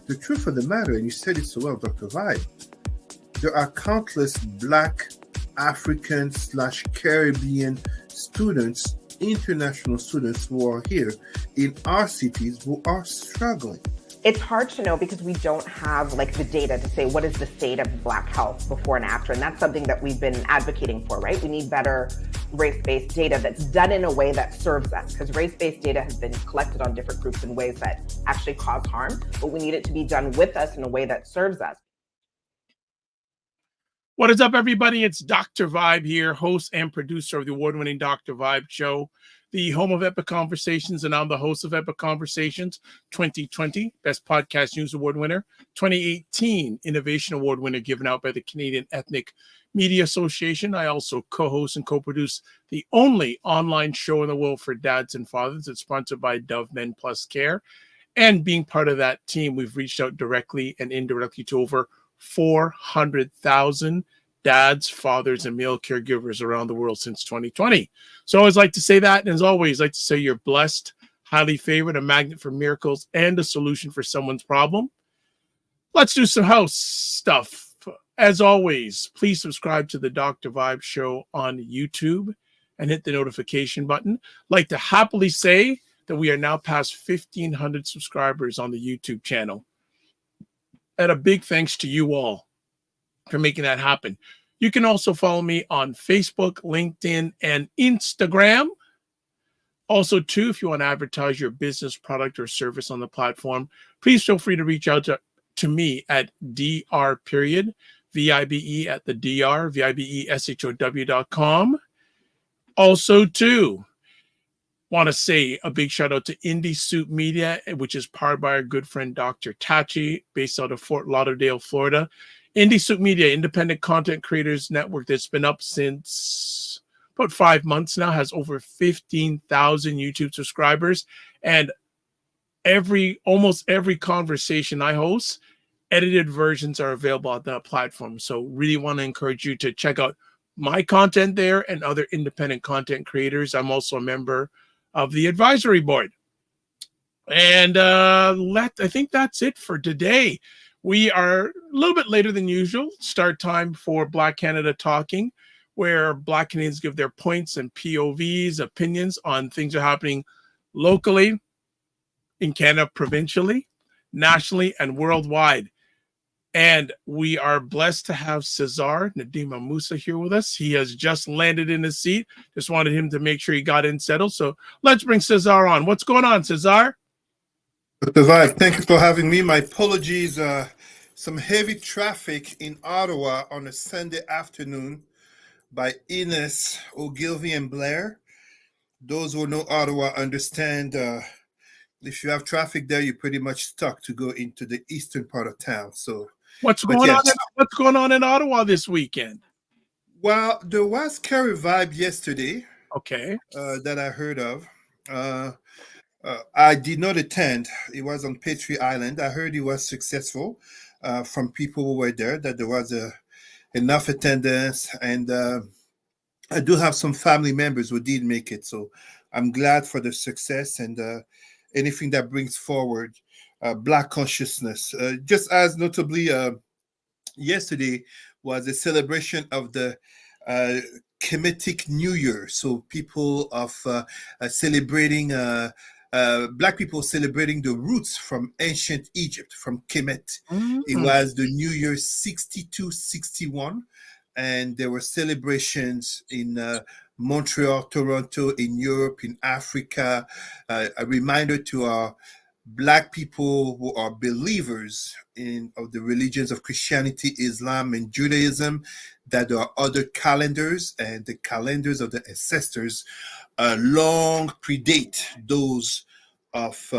the truth of the matter, and you said it so well, Dr. Vibe, there are countless Black, African / Caribbean students, international students who are here in our cities who are struggling. It's hard to know because we don't have like the data to say what is the state of Black health before and after. And that's something that we've been advocating for, right? We need better race-based data that's done in a way that serves us, because race-based data has been collected on different groups in ways that actually cause harm, but we need it to be done with us in a way that serves us. What is up, everybody? It's Dr. Vibe here, host and producer of the award-winning Dr. Vibe Show, the home of Epic Conversations, and I'm the host of Epic Conversations 2020, Best Podcast News Award winner, 2018 Innovation Award winner given out by the Canadian Ethnic Media Association. I also co-host and co-produce the only online show in the world for dads and fathers. It's sponsored by Dove Men Plus Care. And being part of that team, we've reached out directly and indirectly to over 400,000 dads, fathers, and male caregivers around the world since 2020. So I always like to say that, and as always, I like to say you're blessed, highly favored, a magnet for miracles, and a solution for someone's problem. Let's do some house stuff. As always, please subscribe to the Dr. Vibe Show on YouTube and hit the notification button. I'd like to happily say that we are now past 1,500 subscribers on the YouTube channel. And a big thanks to you all for making that happen. You can also follow me on Facebook, LinkedIn, and Instagram. Also, too, if you want to advertise your business, product, or service on the platform, please feel free to reach out to me at dr.vibe at the dr, vibeshow.com. Also, too, want to say a big shout out to Indie Soup Media, which is powered by our good friend Dr. Tachi, based out of Fort Lauderdale, Florida. Indie Soup Media, independent content creators network that's been up since about 5 months now, has over 15,000 YouTube subscribers, and almost every conversation I host, edited versions are available on that platform. So really want to encourage you to check out my content there and other independent content creators. I'm also a member of the advisory board. And I think that's it for today. We are a little bit later than usual, start time for Black Canada Talking, where Black Canadians give their points and POVs, opinions on things that are happening locally, in Canada, provincially, nationally, and worldwide. And we are blessed to have Cesar Ndema-Moussa here with us. He has just landed in his seat. Just wanted him to make sure he got in settled. So let's bring Cesar on. What's going on, Cesar? Dr. Vibe, thank you for having me. My apologies. Some heavy traffic in Ottawa on a Sunday afternoon by Innes, Ogilvy, and Blair. Those who know Ottawa understand if you have traffic there, you're pretty much stuck to go into the eastern part of town. So what's going on in Ottawa this weekend? Well, there was Carrie Vibe yesterday. Okay. That I heard of. I did not attend. It was on Patriot Island. I heard it was successful from people who were there, that there was enough attendance. And I do have some family members who did make it. So I'm glad for the success and anything that brings forward Black consciousness. Just as notably, yesterday was a celebration of the Kemetic New Year. So people of celebrating Black people celebrating the roots from ancient Egypt, from Kemet. Mm-hmm. It was the New Year 6261, and there were celebrations in Montreal, Toronto, in Europe, in Africa. A reminder to our Black people who are believers of the religions of Christianity, Islam, and Judaism, that there are other calendars, and the calendars of the ancestors long predate those of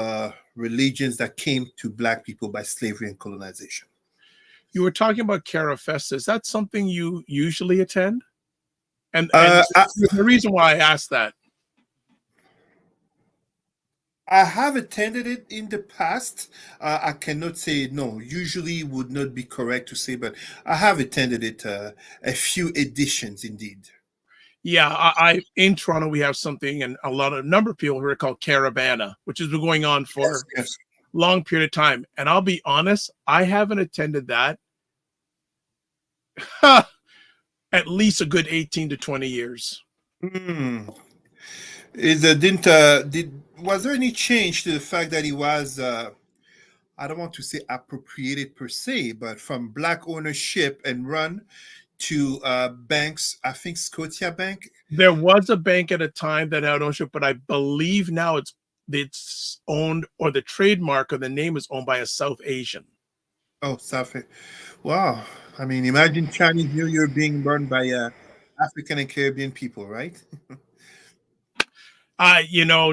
religions that came to Black people by slavery and colonization. You were talking about Cara Festa. Is that something you usually attend? And the reason why I asked that. I have attended it in the past. I cannot say no. Usually would not be correct to say, but I have attended it a few editions indeed. Yeah, I in Toronto we have something, and a number of people who are called Caravana, which has been going on for long period of time. And I'll be honest, I haven't attended that at least a good 18 to 20 years. Hmm. Was there any change to the fact that he was I don't want to say appropriated per se, but from black ownership and run to banks? I think Scotia Bank. There was a bank at a time that had ownership, but I believe now it's owned, or the trademark or the name is owned by a South Asian. Oh, South. Wow. I mean, imagine Chinese New Year being run by African and Caribbean people, right?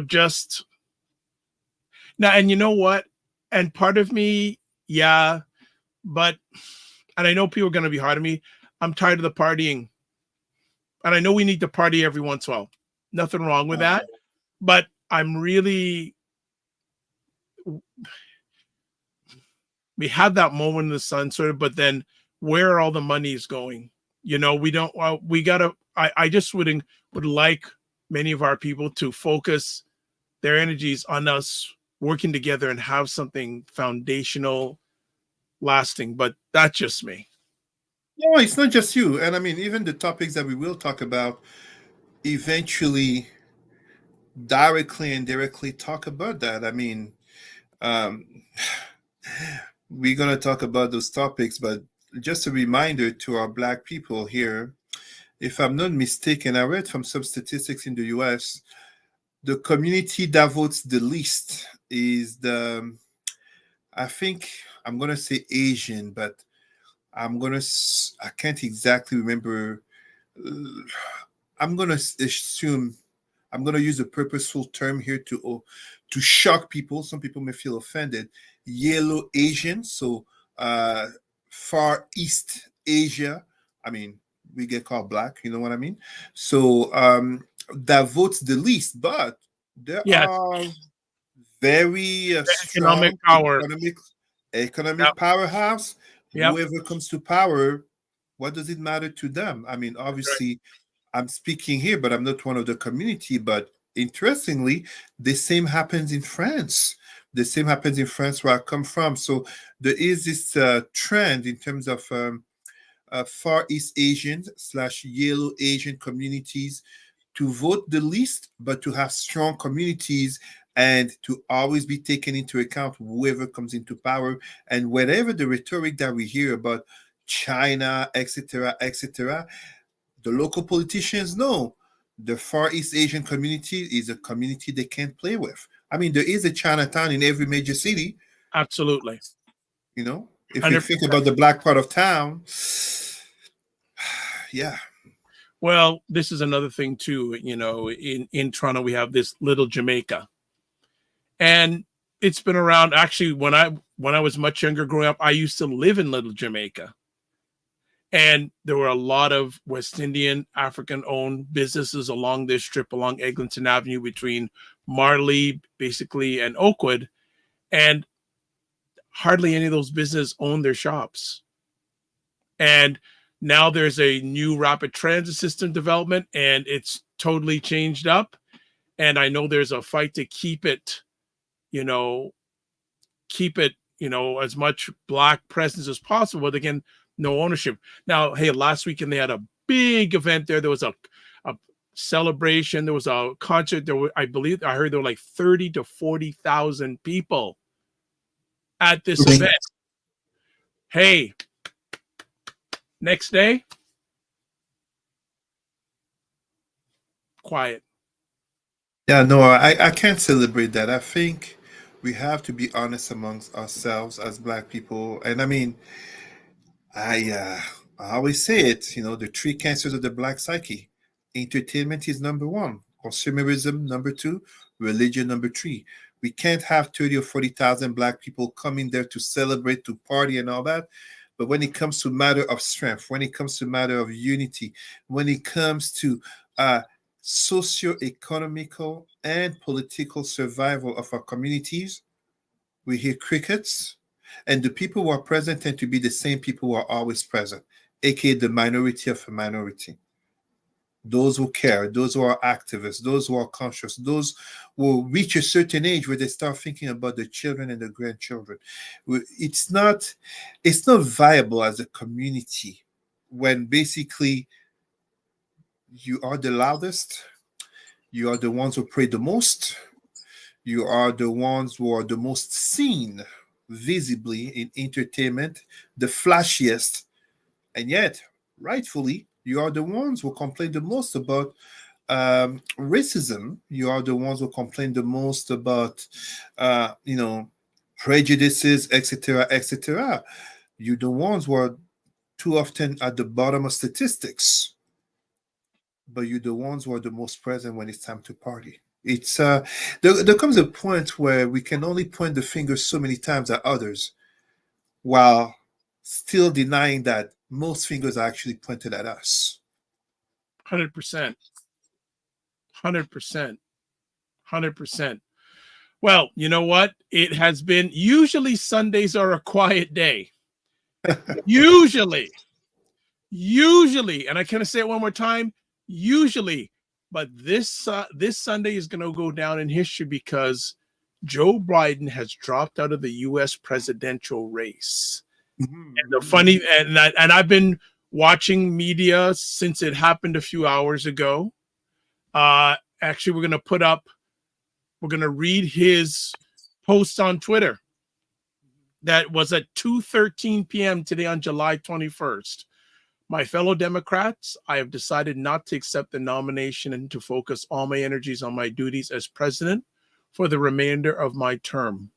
Just now, and you know what? And part of me, yeah, but, and I know people are going to be hard on me. I'm tired of the partying. And I know we need to party every once in a while. Nothing wrong with that. But I'm really, we had that moment in the sun sort of, but then where are all the monies going? We don't, we gotta, I just would like many of our people to focus their energies on us working together and have something foundational, lasting. But that's just me. No, it's not just you. And I mean, even the topics that we will talk about eventually directly and indirectly talk about that. I mean, um, we're going to talk about those topics, but just a reminder to our Black people here, if I'm not mistaken, I read from some statistics in the US, the community that votes the least is I think I'm going to say Asian, but I can't exactly remember. uh, I'm going to assume, I'm going to use a purposeful term here to shock people. Some people may feel offended. Yellow Asian, so uh, Far East Asia. I mean, we get called black. You know what I mean? So that votes the least, but there Yes, are very the economic strong power. economic Yep, powerhouse. yep, Whoever comes to power, what does it matter to them? I mean, right. obviously, I'm speaking here, but I'm not one of the community. But interestingly, the same happens in France. The same happens in France where I come from. So there is this trend in terms of Far East Asian slash Yellow Asian communities to vote the least, but to have strong communities and to always be taken into account whoever comes into power and whatever the rhetoric that we hear about China, etc., etc. The local politicians know the Far East Asian community is a community they can't play with. I mean, there is a Chinatown in every major city, Absolutely. you know. If we 100%. think about the black part of town, yeah. Well, this is another thing too. In Toronto, we have this little Jamaica, and it's been around. Actually, when I was much younger, growing up, I used to live in Little Jamaica, and there were a lot of West Indian, African-owned businesses along this strip, along Eglinton Avenue, between Marley, basically, and Oakwood, and hardly any of those businesses own their shops. And now there's a new rapid transit system development, and it's totally changed up. And I know there's a fight to you know, keep it, as much black presence as possible. But again, no ownership. Now, hey, last weekend they had a big event there. There was a celebration. There was a concert. I believe I heard there were like 30 to 40,000 people at this event. Hey, next day, quiet. Yeah, no, I can't celebrate that. I think we have to be honest amongst ourselves as black people. And I mean, I uh, I always say it, the three cancers of the black psyche. Entertainment is number one, consumerism number two, religion number three. We can't have 30 or 40,000 black people coming there to celebrate, to party and all that. But when it comes to matter of strength, when it comes to matter of unity, when it comes to socio-economical and political survival of our communities, we hear crickets, and the people who are present tend to be the same people who are always present, aka the minority of a minority. those who care, those who are activists, those who are conscious, those who reach a certain age where they start thinking about the children and the grandchildren. It's not, it's not viable as a community when basically you are the loudest, you are the ones who pray the most, you are the ones who are the most seen visibly in entertainment, the flashiest, and yet, rightfully, you are the ones who complain the most about racism. You are the ones who complain the most about, prejudices, etc., etc. You're the ones who are too often at the bottom of statistics, but you're the ones who are the most present when it's time to party. It's there comes a point where we can only point the finger so many times at others while still denying that most fingers are actually pointed at us. 100%. 100%. 100%. Well, you know what? It has been, usually Sundays are a quiet day. Usually, and I kind of say it one more time, usually, but this Sunday is going to go down in history because Joe Biden has dropped out of the U.S. presidential race. Mm-hmm. And the funny, and I've been watching media since it happened a few hours ago. Actually, we're going to read his post on Twitter. That was at 2:13 p.m. today on July 21st. My fellow Democrats, I have decided not to accept the nomination and to focus all my energies on my duties as president for the remainder of my term.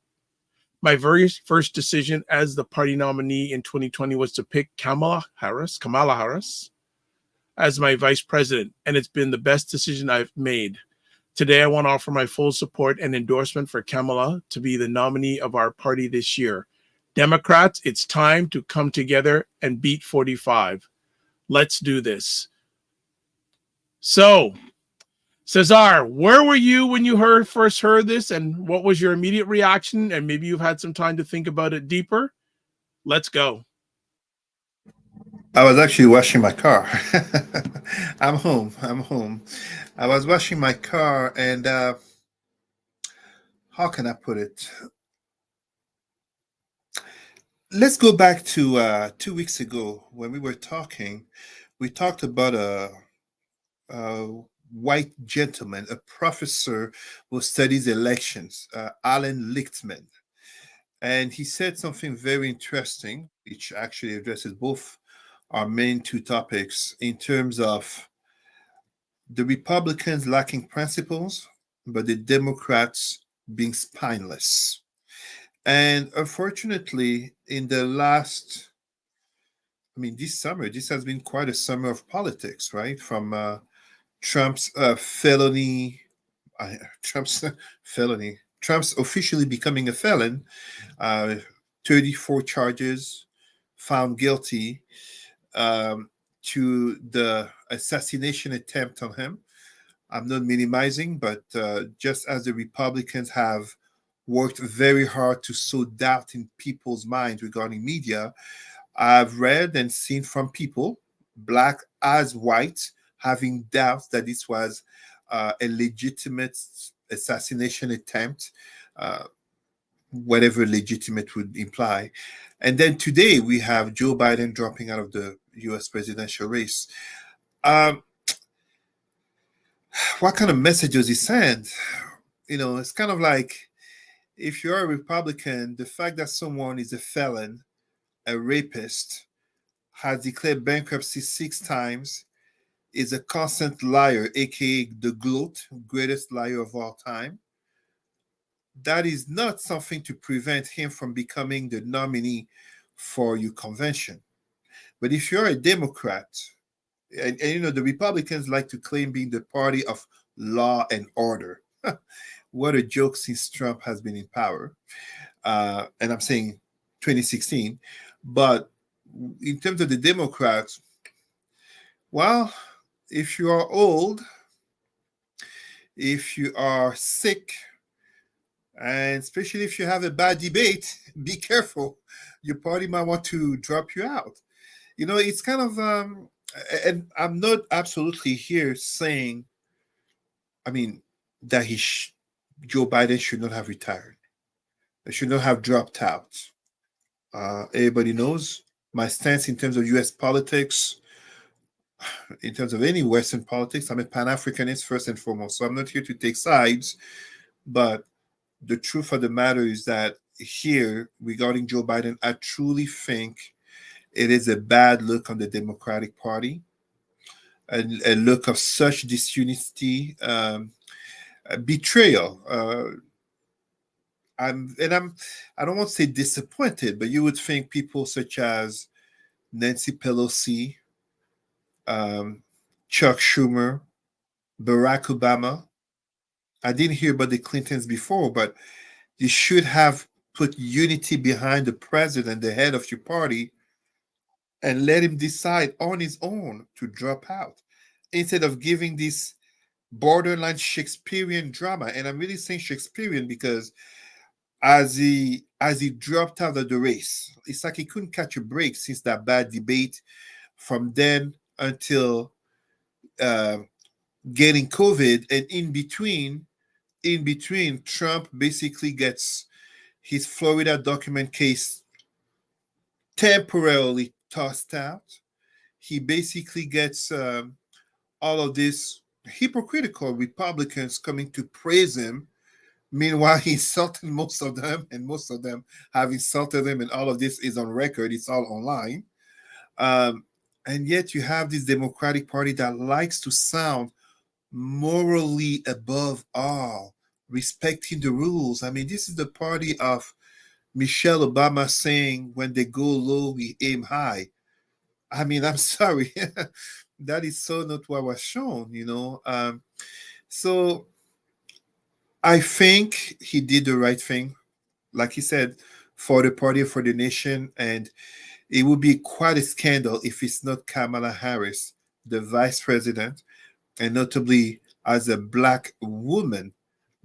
My very first decision as the party nominee in 2020 was to pick Kamala Harris, as my vice president, and it's been the best decision I've made. Today, I want to offer my full support and endorsement for Kamala to be the nominee of our party this year. Democrats, it's time to come together and beat 45. Let's do this. So, Cesar, where were you when you first heard this, and what was your immediate reaction? And maybe you've had some time to think about it deeper. Let's go. I was actually washing my car. I'm home. I was washing my car, and how can I put it? Let's go back to 2 weeks ago when we were talking. We talked about a white gentleman, a professor who studies elections, Alan Lichtman. And he said something very interesting, which actually addresses both our main two topics in terms of the Republicans lacking principles, but the Democrats being spineless. And unfortunately, in the last, this summer, this has been quite a summer of politics, right? From Trump's felony, Trump's felony, Trump's officially becoming a felon, 34 charges, found guilty, to the assassination attempt on him. I'm not minimizing, but just as the Republicans have worked very hard to sow doubt in people's minds regarding media, I've read and seen from people, black as white, having doubts that this was a legitimate assassination attempt, whatever legitimate would imply. And then today we have Joe Biden dropping out of the US presidential race. What kind of message does he send? It's kind of like, if you're a Republican, the fact that someone is a felon, a rapist, has declared bankruptcy 6 times, is a constant liar, aka the GOAT, greatest liar of all time, that is not something to prevent him from becoming the nominee for your convention. But if you're a Democrat, and the Republicans like to claim being the party of law and order. What a joke since Trump has been in power. And I'm saying 2016. But in terms of the Democrats, well, if you are old, if you are sick, and especially if you have a bad debate, be careful. Your party might want to drop you out. It's kind of And I'm not absolutely here saying, I mean, that Joe Biden should not have retired. He should not have dropped out. Everybody knows my stance in terms of U.S. politics, in terms of any Western politics. I'm a Pan Africanist first and foremost, so I'm not here to take sides. But the truth of the matter is that here, regarding Joe Biden, I truly think it is a bad look on the Democratic Party, a look of such disunity, betrayal. I don't want to say disappointed, but you would think people such as Nancy Pelosi, um, Chuck Schumer, Barack Obama. I didn't hear about the Clintons before, but you should have put unity behind the president, the head of your party, and let him decide on his own to drop out instead of giving this borderline Shakespearean drama. And I'm really saying Shakespearean because as he dropped out of the race, it's like he couldn't catch a break since that bad debate from then until uh, getting COVID, and in between, Trump basically gets his Florida document case temporarily tossed out. He basically gets all of these hypocritical Republicans coming to praise him. Meanwhile, he insulted most of them, and most of them have insulted him, and all of this is on record. It's all online. Um, and yet, you have this Democratic Party that likes to sound morally above all, respecting the rules. I mean, this is the party of Michelle Obama saying, when they go low, we aim high. I mean, I'm sorry. That is so not what was shown. So I think he did the right thing, like he said, for the party, for the nation. And it would be quite a scandal if it's not Kamala Harris, the vice president, and notably as a black woman.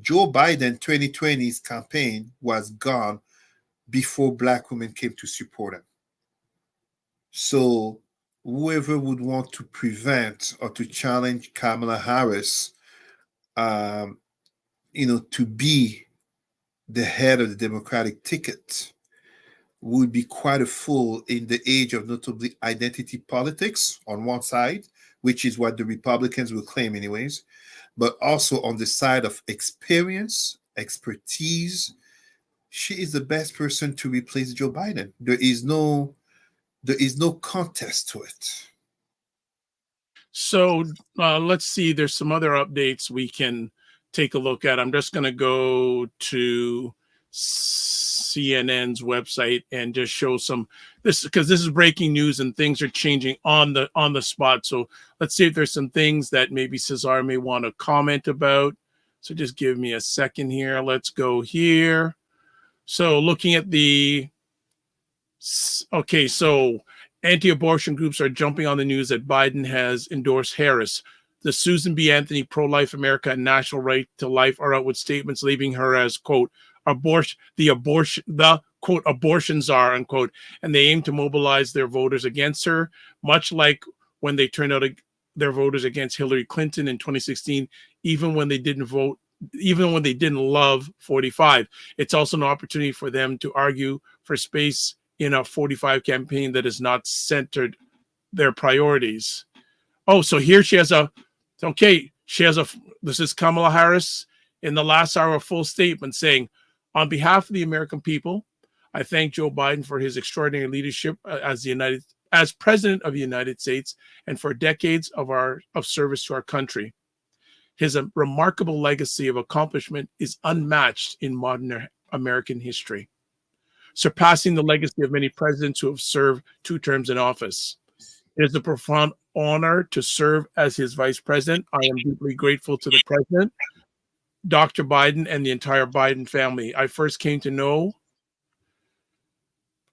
Joe Biden 2020's campaign was gone before black women came to support him. So whoever would want to prevent or to challenge Kamala Harris, um, to be the head of the Democratic ticket would be quite a fool in the age of notably identity politics on one side, which is what the Republicans will claim anyways, but also on the side of experience, expertise. She is the best person to replace Joe Biden. There is no contest to it. So let's see. There's some other updates we can take a look at. I'm just going to go to CNN's website and just show some this, because this is breaking news and things are changing on the spot. So let's see if there's some things that maybe Cesar may want to comment about. So just give me a second here. Let's go here. So looking at so anti-abortion groups are jumping on the news that Biden has endorsed Harris. The Susan B. Anthony Pro-Life America and National Right to Life are out with statements leaving her as, quote, quote, abortion czar, unquote, and they aim to mobilize their voters against her, much like when they turned out their voters against Hillary Clinton in 2016, even when they didn't love 45. It's also an opportunity for them to argue for space in a 45 campaign that is not centered their priorities. Oh, so here she has this is Kamala Harris in the last hour, a full statement saying, on behalf of the American people, I thank Joe Biden for his extraordinary leadership as president of the United States and for decades of service to our country. His remarkable legacy of accomplishment is unmatched in modern American history, surpassing the legacy of many presidents who have served 2 terms in office. It is a profound honor to serve as his vice president. I am deeply grateful to the president, Dr. Biden, and the entire Biden family. I first came to know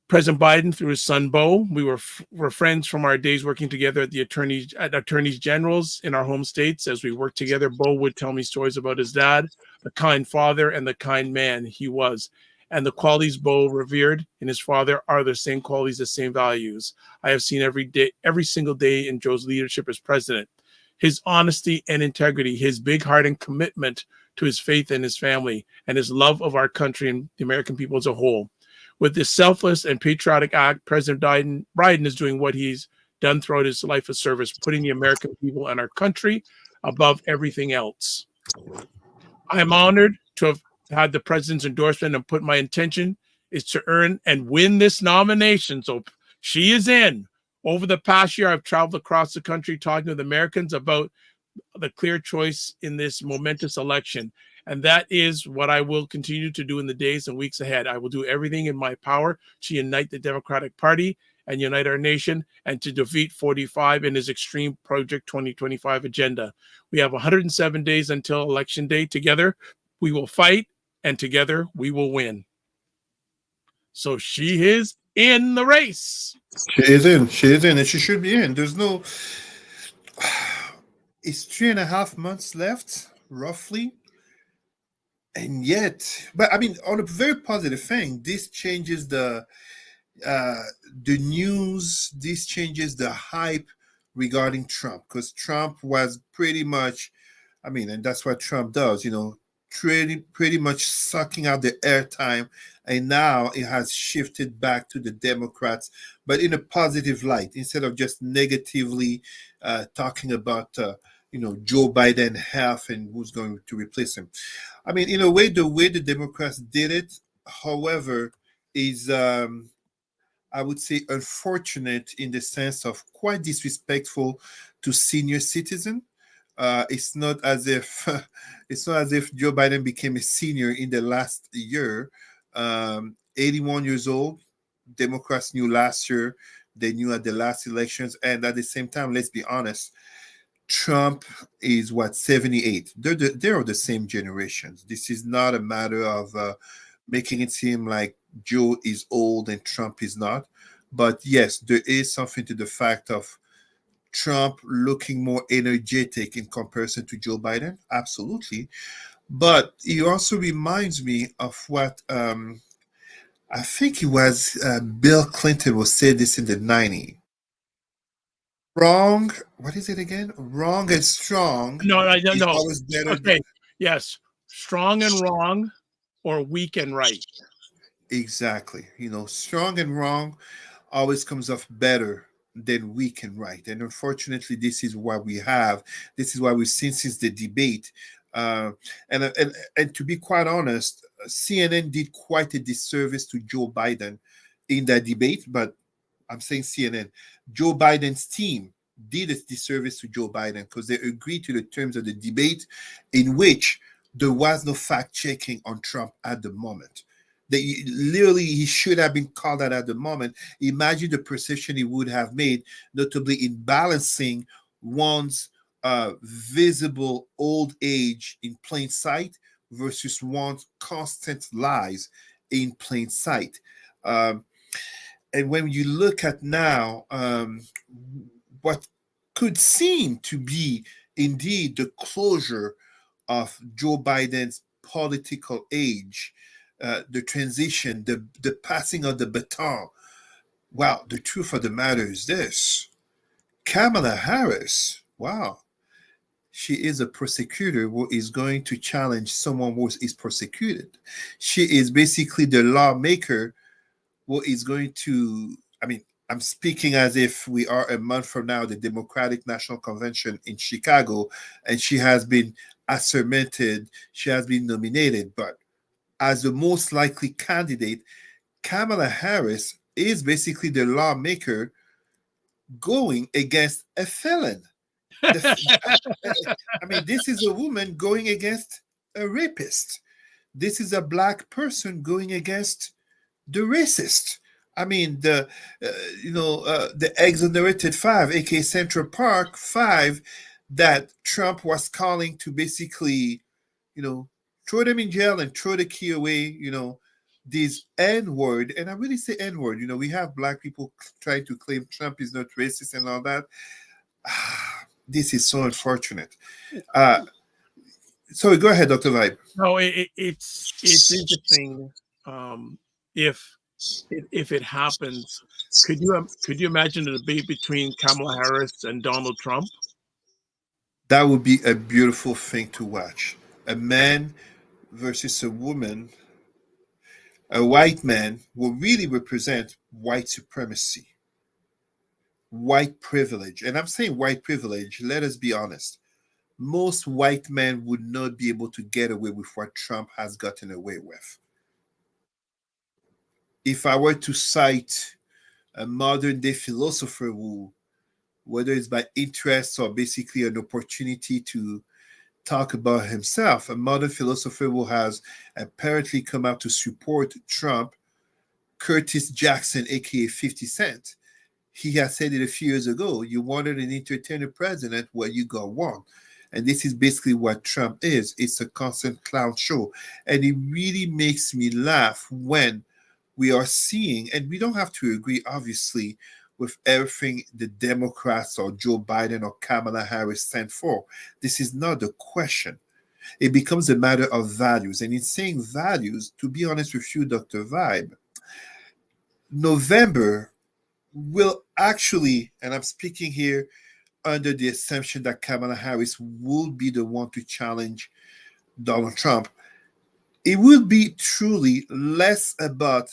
President Biden through his son, Beau. We were friends from our days working together at attorneys generals in our home states. As we worked together, Beau would tell me stories about his dad, the kind father and the kind man he was. and the qualities Bo revered in his father are the same qualities, the same values I have seen every day, every single day in Joe's leadership as president. His honesty and integrity, his big heart and commitment to his faith and his family, and his love of our country and the American people as a whole. With this selfless and patriotic act, President Biden is doing what he's done throughout his life of service, putting the American people and our country above everything else. I am honored to have had the president's endorsement and put my intention is to earn and win this nomination. So she is in. Over the past year, I've traveled across the country talking with Americans about the clear choice in this momentous election. And that is what I will continue to do in the days and weeks ahead. I will do everything in my power to unite the Democratic Party and unite our nation and to defeat 45 in his extreme Project 2025 agenda. We have 107 days until election day. Together, we will fight, and together we will win. So she is in the race. She is in. She is in, and she should be in. There's no. It's 3.5 months left, roughly. And yet, but I mean, on a very positive thing, this changes the news. This changes the hype regarding Trump, because Trump was pretty much, I mean, and that's what Trump does, pretty much sucking out the airtime, and now it has shifted back to the Democrats, but in a positive light, instead of just negatively talking about Joe Biden health and who's going to replace him. I mean, in a way, the way the Democrats did it, however, is I would say unfortunate in the sense of quite disrespectful to senior citizens. It's not as if Joe Biden became a senior in the last year. 81 years old. Democrats knew last year. They knew at the last elections, and at the same time, let's be honest, Trump is 78. They're the same generations. This is not a matter of making it seem like Joe is old and Trump is not. But yes, there is something to the fact of Trump looking more energetic in comparison to Joe Biden. Absolutely. But he also reminds me of what I think it was Bill Clinton will say this in the 90s. Wrong. What is it again? Wrong and strong. No. Always better. Okay. Yes. Strong and wrong, or weak and right. Exactly. Strong and wrong always comes off better than weak and right. And unfortunately, this is what we have. This is what we've seen since the debate. And to be quite honest, CNN did quite a disservice to Joe Biden in that debate, but I'm saying CNN. Joe Biden's team did a disservice to Joe Biden because they agreed to the terms of the debate in which there was no fact-checking on Trump at the moment. Literally, he should have been called out at the moment. Imagine the perception he would have made, notably in balancing one's visible old age in plain sight versus one's constant lies in plain sight. And when you look at now what could seem to be indeed the closure of Joe Biden's political age, the transition, the passing of the baton, well, the truth of the matter is this. Kamala Harris, wow, she is a prosecutor who is going to challenge someone who is persecuted. She is basically the lawmaker who is going to, I mean, I'm speaking as if we are a month from now, the Democratic National Convention in Chicago, and she has been assermented, she has been nominated, but as the most likely candidate, Kamala Harris is basically the lawmaker going against a felon. I mean, this is a woman going against a rapist. This is a black person going against the racist. I mean, the exonerated five, aka Central Park five, that Trump was calling to basically, throw them in jail and throw the key away, this N-word. And I really say N-word. We have black people trying to claim Trump is not racist and all that. This is so unfortunate. Sorry, go ahead, Dr. Vibe. No, it's interesting if it happens. Could you imagine a debate between Kamala Harris and Donald Trump? That would be a beautiful thing to watch. A man versus a woman, a white man will really represent white supremacy, white privilege. And I'm saying white privilege, let us be honest. Most white men would not be able to get away with what Trump has gotten away with. If I were to cite a modern day philosopher who, whether it's by interest or basically an opportunity to talk about himself, a modern philosopher who has apparently come out to support Trump, Curtis Jackson, aka 50 Cent. He has said it a few years ago. You wanted an entertainer president, well, you got one. And this is basically what Trump is. It's a constant clown show. And it really makes me laugh when we are seeing, and we don't have to agree, obviously, with everything the Democrats or Joe Biden or Kamala Harris stand for. This is not the question. It becomes a matter of values. And in saying values, to be honest with you, Dr. Vibe, November will actually, and I'm speaking here under the assumption that Kamala Harris will be the one to challenge Donald Trump, it will be truly less about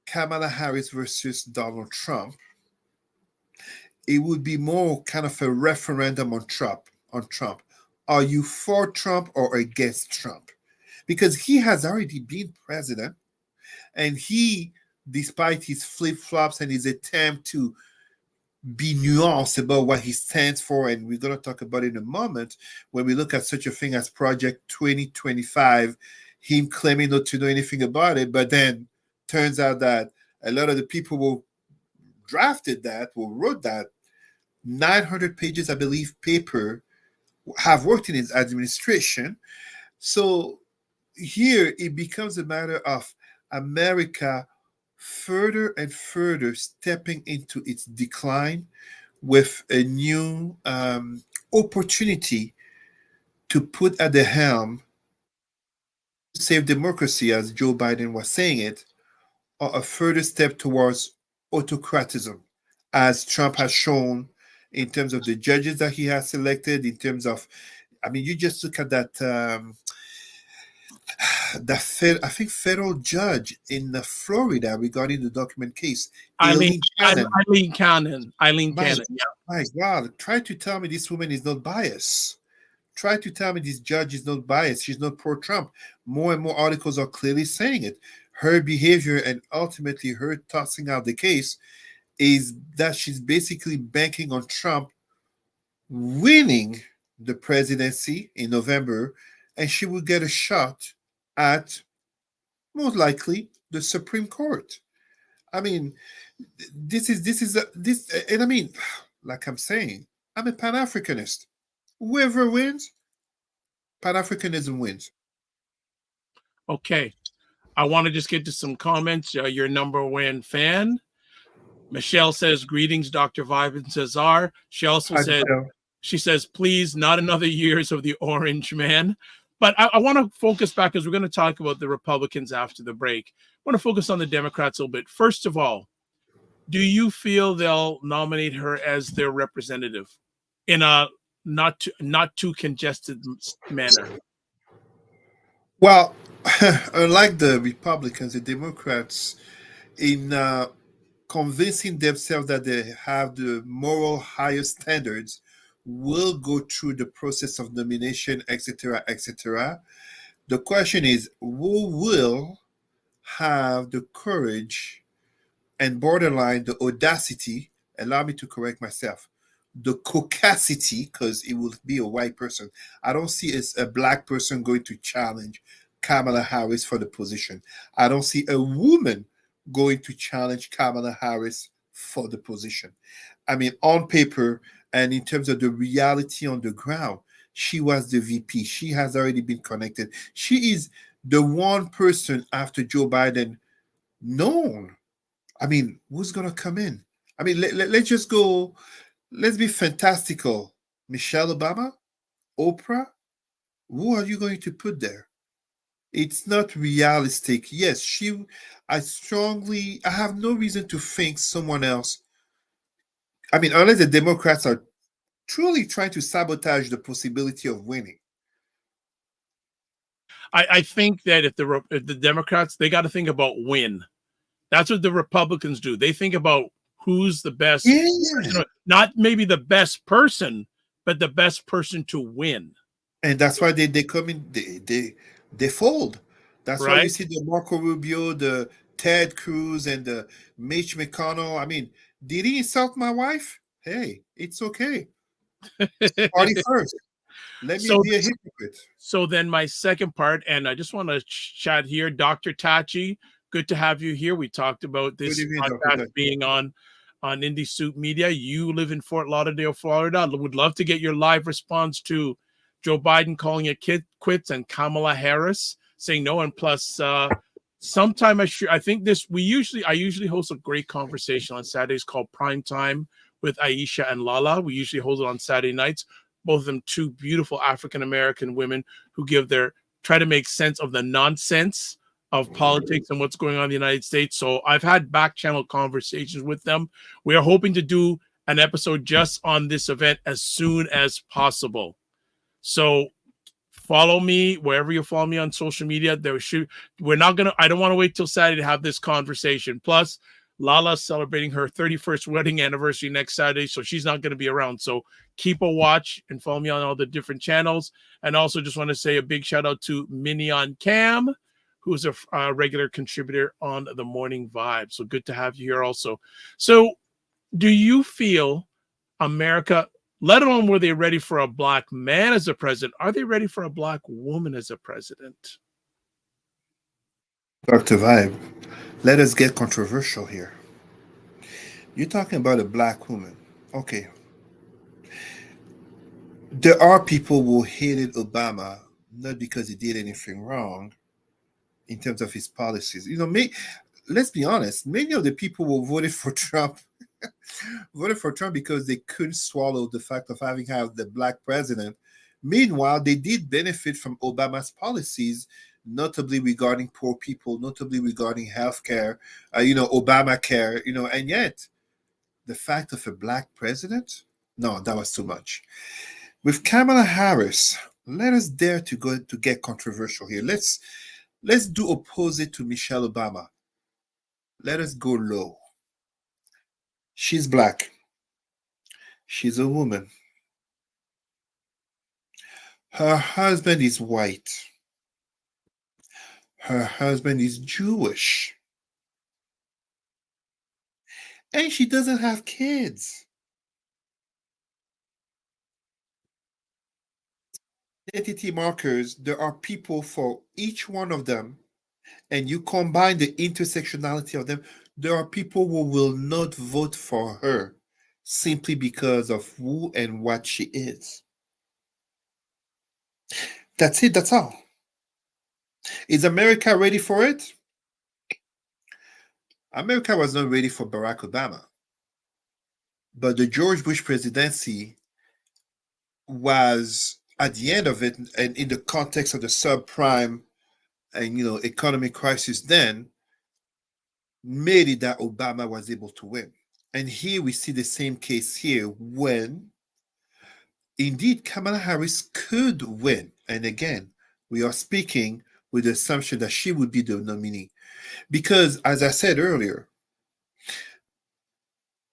Kamala Harris versus Donald Trump. It would be more kind of a referendum on Trump. Are you for Trump or against Trump? Because he has already been president, and he, despite his flip-flops and his attempt to be nuanced about what he stands for, and we're going to talk about it in a moment, when we look at such a thing as Project 2025, him claiming not to know anything about it, but then turns out that a lot of the people who drafted that, who wrote that 900 pages, I believe, paper, have worked in his administration. So here it becomes a matter of America further and further stepping into its decline with a new opportunity to put at the helm save democracy, as Joe Biden was saying it, or a further step towards autocratism, as Trump has shown in terms of the judges that he has selected, in terms of, I mean, you just look at that I think federal judge in Florida regarding the document case, Eileen Cannon. Eileen Cannon. Yeah. My God, try to tell me this woman is not biased. Try to tell me this judge is not biased. She's not pro-Trump. More and more articles are clearly saying it. Her behavior and ultimately her tossing out the case is that she's basically banking on Trump winning the presidency in November, and she will get a shot at most likely the Supreme Court. I mean, this, and I mean, like I'm saying, I'm a Pan-Africanist. Whoever wins, Pan-Africanism wins. Okay, I want to just get to some comments. Your number one fan, Michelle, says, "Greetings, Dr. Vibe and Cesar." She also says, "Please, not another years of the Orange Man." But I want to focus back, because we're going to talk about the Republicans after the break. I want to focus on the Democrats a little bit. First of all, do you feel they'll nominate her as their representative in a not too congested manner? Well, unlike the Republicans, the Democrats, in convincing themselves that they have the moral higher standards, will go through the process of nomination, etc., etc. The question is, who will have the courage and borderline the audacity, allow me to correct myself, the caucasity, because it will be a white person. I don't see a black person going to challenge Kamala Harris for the position. I don't see a woman going to challenge Kamala Harris for the position. I mean, on paper and in terms of the reality on the ground, she was the VP. She has already been connected. She is the one person after Joe Biden known. I mean, who's going to come in? I mean, let's just go, let's be fantastical. Michelle Obama, Oprah, who are you going to put there? It's not realistic. Yes, I have no reason to think someone else. I mean, unless the Democrats are truly trying to sabotage the possibility of winning. I think that if the Democrats, they got to think about win. That's what the Republicans do. They think about who's the best Yeah. person, not maybe the best person, but the best person to win. And that's why they come in, they fold. That's why you Right? see the Marco Rubio, the Ted Cruz, and the Mitch McConnell. I mean, did he insult my wife? Hey, it's okay. Party first. Let me so be a hypocrite. So then my second part, and I just want to chat here, Dr. Tachi, good to have you here. We talked about Good this evening, Dr. podcast Dutch. being on Indie Soup Media. You live in Fort Lauderdale, Florida. Would love to get your live response to Joe Biden calling it quits and Kamala Harris saying no. And plus, sometime I think I usually host a great conversation on Saturdays called Prime Time with Aisha and Lala. We usually hold it on Saturday nights. Both of them two beautiful African American women who try to make sense of the nonsense of politics and what's going on in the United States. So I've had back channel conversations with them. We are hoping to do an episode just on this event as soon as possible. So follow me wherever you follow me on social media. I don't want to wait till Saturday to have this conversation. Plus, Lala's celebrating her 31st wedding anniversary next Saturday, so she's not going to be around. So keep a watch and follow me on all the different channels. And also just want to say a big shout out to Minnie on Cam, who's a regular contributor on the Morning Vibe. So good to have you here also. So do you feel America, let alone were they ready for a black man as a president, are they ready for a black woman as a president? Dr. Vibe, let us get controversial here. You're talking about a black woman. Okay. There are people who hated Obama not because he did anything wrong in terms of his policies. Let's be honest, many of the people who voted for Trump voted for Trump because they couldn't swallow the fact of having had the black president. Meanwhile, they did benefit from Obama's policies, notably regarding poor people, notably regarding healthcare, Obamacare, and yet the fact of a black president, no, that was too much. With Kamala Harris, let us dare to get controversial here. Let's do opposite to Michelle Obama. Let us go low. She's black. She's a woman. Her husband is white. Her husband is Jewish. And she doesn't have kids. Identity markers, there are people for each one of them, and you combine the intersectionality of them, there are people who will not vote for her simply because of who and what she is. That's it, that's all. Is America ready for it? America was not ready for Barack Obama. But the George Bush presidency was, at the end of it, and in the context of the subprime and economic crisis then, made it that Obama was able to win. And here we see the same case here when indeed Kamala Harris could win. And again, we are speaking with the assumption that she would be the nominee. Because as I said earlier,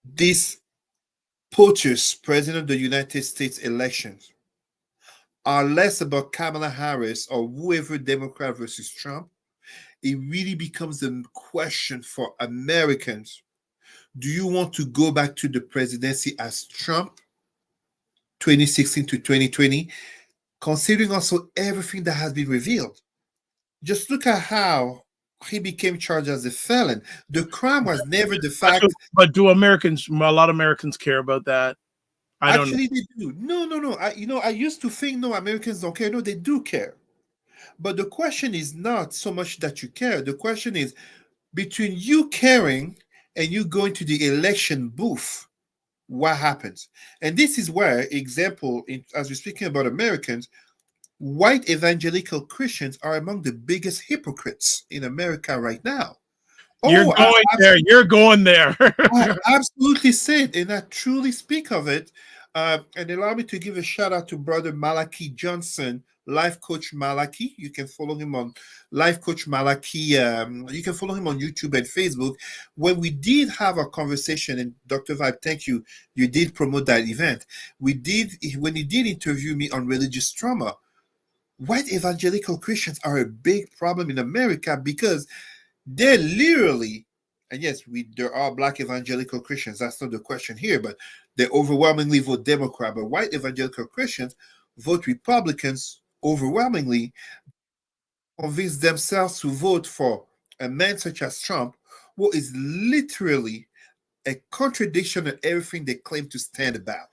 this POTUS, President of the United States elections, are less about Kamala Harris or whoever Democrat versus Trump. It really becomes a question for Americans. Do you want to go back to the presidency as Trump, 2016 to 2020, considering also everything that has been revealed? Just look at how he became charged as a felon. The crime was never the fact. But do Americans, a lot of Americans care about that? I don't know. Actually, they do. No. I used to think no, Americans don't care. No, they do care. But the question is not so much that you care. The question is between you caring and you going to the election booth, what happens? And this is where, example, as we're speaking about Americans, white evangelical Christians are among the biggest hypocrites in America right now. You're Oh, going there. You're going there. I absolutely say it, and I truly speak of it. And allow me to give a shout out to Brother Malachi Johnson, Life Coach Malachi. You can follow him on Life Coach Malachi. You can follow him on YouTube and Facebook. When we did have a conversation, and Dr. Vibe, thank you. You did promote that event. When he did interview me on religious trauma. White evangelical Christians are a big problem in America because they're literally, and yes, there are black evangelical Christians. That's not the question here, but they overwhelmingly vote Democrat. But white evangelical Christians vote Republicans overwhelmingly, convince themselves to vote for a man such as Trump, who is literally a contradiction of everything they claim to stand about.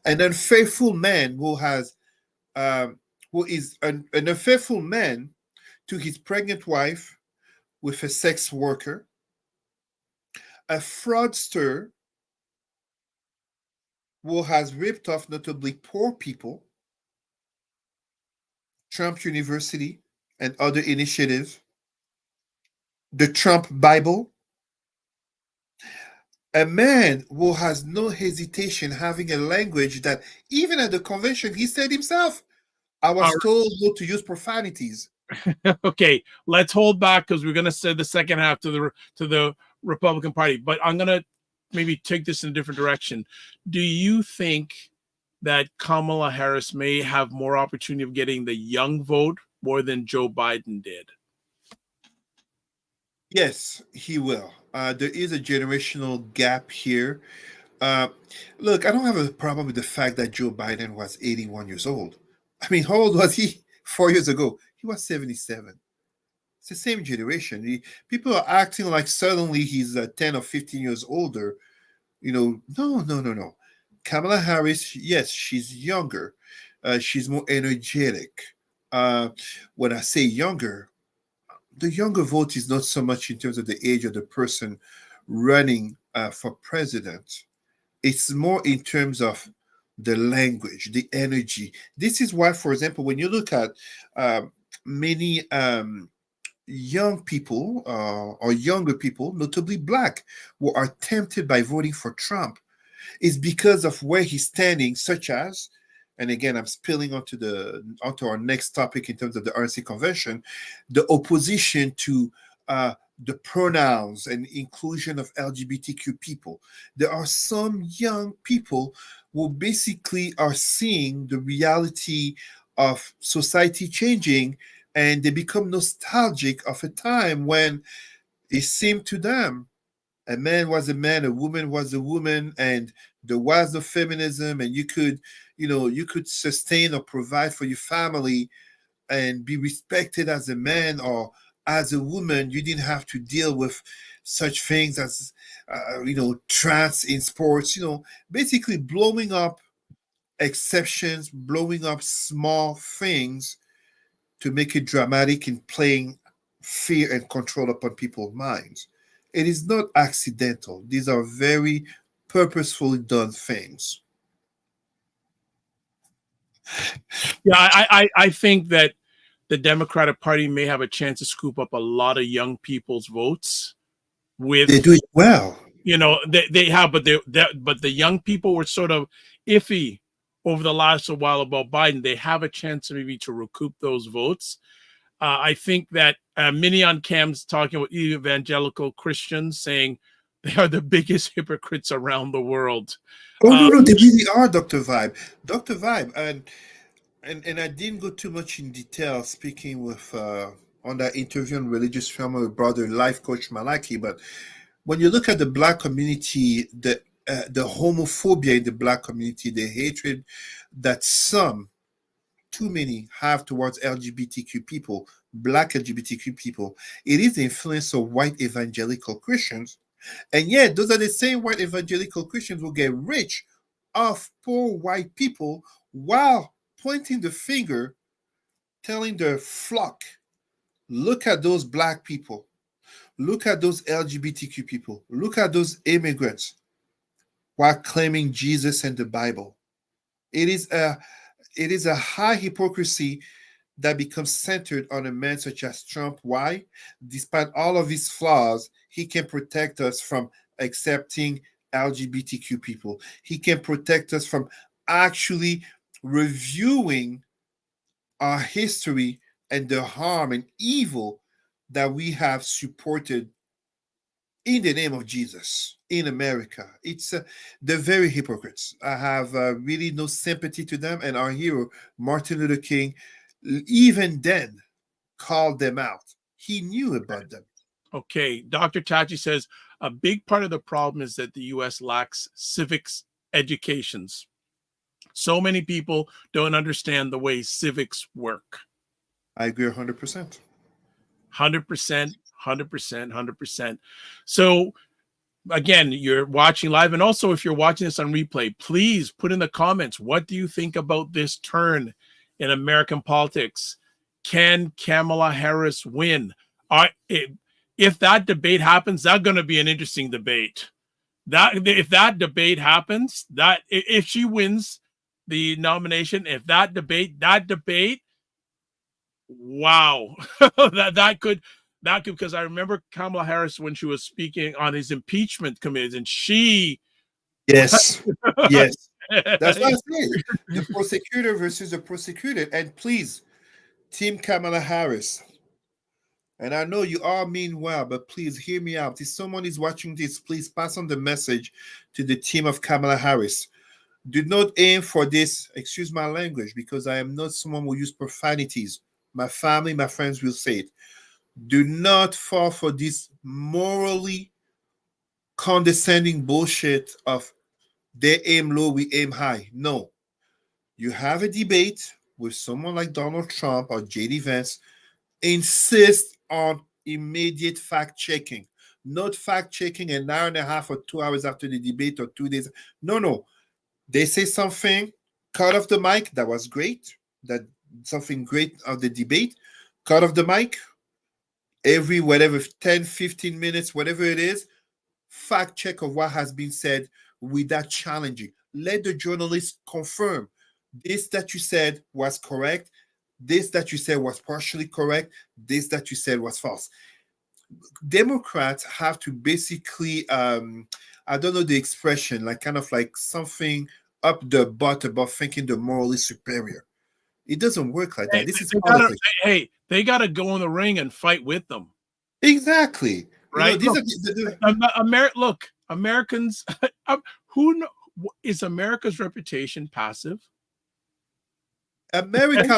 An unfaithful man who is an unfaithful man to his pregnant wife with a sex worker, a fraudster who has ripped off notably poor people, Trump University, and other initiatives, the Trump Bible, a man who has no hesitation having a language that even at the convention he said himself, I was told not to use profanities. Okay, let's hold back because we're going to say the second half to the Republican Party, but I'm going to maybe take this in a different direction. Do you think that Kamala Harris may have more opportunity of getting the young vote more than Joe Biden did? Yes, he will. There is a generational gap here. Uh, Look, I don't have a problem with the fact that Joe Biden was 81 years old. I mean, how old was he 4 years ago? He was 77. It's the same generation. People are acting like suddenly he's 10 or 15 years older. No, no, no, no. Kamala Harris, yes, she's younger. She's more energetic. When I say younger, the younger vote is not so much in terms of the age of the person running for president. It's more in terms of the language, the energy. This is why, for example, when you look at many young people or younger people, notably black, who are tempted by voting for Trump, is because of where he's standing, such as, and again, I'm spilling onto our next topic in terms of the RNC convention, the opposition to the pronouns and inclusion of LGBTQ people. There are some young people who basically are seeing the reality of society changing, and they become nostalgic of a time when it seemed to them a man was a man, a woman was a woman, and there was no feminism, and you could sustain or provide for your family and be respected as a man or as a woman. You didn't have to deal with such things as trans in sports, basically blowing up exceptions, blowing up small things to make it dramatic in playing fear and control upon people's minds. It is not accidental. These are very purposefully done things. Yeah, I think that the Democratic Party may have a chance to scoop up a lot of young people's votes with, They do it well. They have, but the young people were sort of iffy over the last while about Biden. They have a chance maybe to recoup those votes. I think that Minnie on Cam's talking about evangelical Christians, saying they are the biggest hypocrites around the world. Oh no, they really are, Dr. Vibe. Dr. Vibe, and I didn't go too much in detail speaking with on that interview on religious trauma with brother life coach Malaki, but when you look at the black community, the homophobia in the black community, the hatred that some, too many, have towards LGBTQ people, black LGBTQ people, it is the influence of white evangelical Christians. And yet, those are the same white evangelical Christians who get rich off poor white people while pointing the finger, telling their flock, look at those black people, look at those LGBTQ people, look at those immigrants, while claiming Jesus and the Bible. It is It is a high hypocrisy that becomes centered on a man such as Trump. Why? Despite all of his flaws, he can protect us from accepting LGBTQ people. He can protect us from actually reviewing our history and the harm and evil that we have supported in the name of Jesus in America. It's they're very hypocrites. I have really no sympathy to them. And our hero, Martin Luther King, even then called them out. He knew about them. Okay, Dr. Tachi says a big part of the problem is that the U.S. lacks civics educations. So many people don't understand the way civics work. I agree 100%. 100%, 100%, 100%. So again, you're watching live, and also if you're watching this on replay, please put in the comments, what do you think about this turn in American politics? Can Kamala Harris win? If that debate happens, that's going to be an interesting debate. That if that debate happens, that if she wins the nomination, if that debate, wow, that could because I remember Kamala Harris when she was speaking on his impeachment committees, and she Yes, yes, that's what I'm saying. The prosecutor versus the prosecuted, and please, Team Kamala Harris. And I know you all mean well, but please hear me out. If someone is watching this, please pass on the message to the team of Kamala Harris. Do not aim for this, excuse my language, because I am not someone who use profanities. My family, my friends will say it. Do not fall for this morally condescending bullshit of they aim low, we aim high. No. You have a debate with someone like Donald Trump or JD Vance, insist on immediate fact checking, not fact checking an hour and a half or 2 hours after the debate or 2 days. No. They say something, cut off the mic. That was great. That something great of the debate. Cut off the mic. Every whatever 10, 15 minutes, whatever it is, fact check of what has been said without challenging. Let the journalist confirm this that you said was correct. This that you said was partially correct. This that you said was false. Democrats have to basically, I don't know the expression, like kind of like something up the butt about thinking the morally superior. It doesn't work like that. This is politics. They gotta go in the ring and fight with them. Exactly. Right. Look, Americans. Is America's reputation passive? America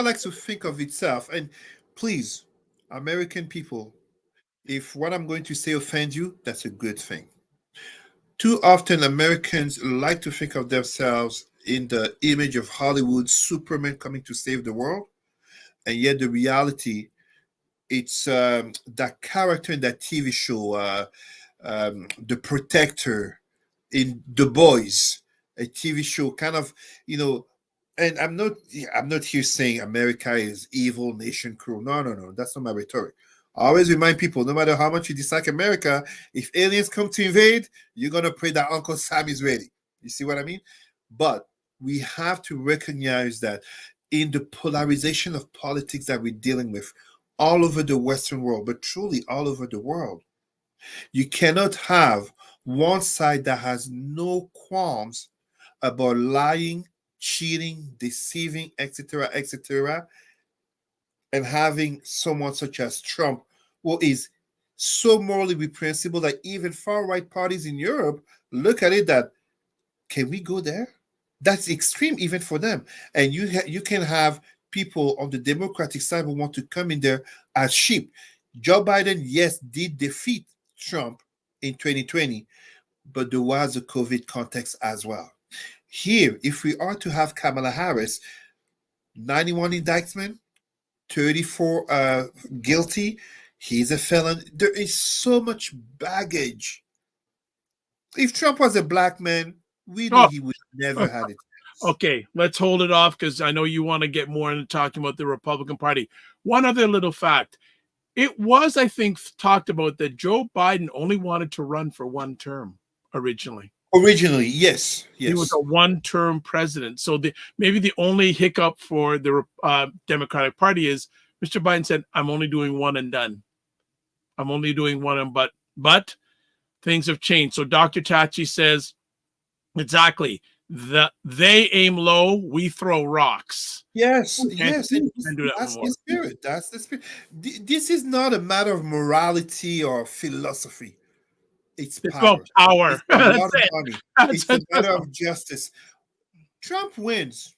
likes to think of itself. And please, American people, if what I'm going to say offends you, that's a good thing. Too often, Americans like to think of themselves in the image of Hollywood Superman coming to save the world, and yet the reality, it's that character in that TV show, the Protector, in The Boys, a TV show, kind of, and I'm not here saying America is evil, nation cruel. No, that's not my rhetoric. I always remind people, no matter how much you dislike America, if aliens come to invade, you're gonna pray that Uncle Sam is ready. You see what I mean? But we have to recognize that in the polarization of politics that we're dealing with all over the Western world, but truly all over the world, you cannot have one side that has no qualms about lying, cheating, deceiving, etc., and having someone such as Trump, who is so morally reprehensible that even far-right parties in Europe look at it that, can we go there? That's extreme even for them. And you can have people on the Democratic side who want to come in there as sheep. Joe Biden, yes, did defeat Trump in 2020, but there was a COVID context as well. Here, if we are to have Kamala Harris, 91 indictment, 34 guilty, he's a felon. There is so much baggage. If Trump was a black man, we know he would never had it. Okay, let's hold it off because I know you want to get more into talking about the Republican Party. One other little fact. It was, I think, talked about that Joe Biden only wanted to run for one term originally. Originally, yes, He was yes. a one-term president. So maybe the only hiccup for the Democratic Party is Mr. Biden said, "I'm only doing one and done. I'm only doing one and but things have changed." So Dr. Tachi says, exactly, they aim low, we throw rocks. Yes, And yes, do and that that's more. the spirit. That's the spirit. This is not a matter of morality or philosophy. It's It's about power. power. It's a That's lot of it. money. That's It's a it. matter of justice. Trump wins.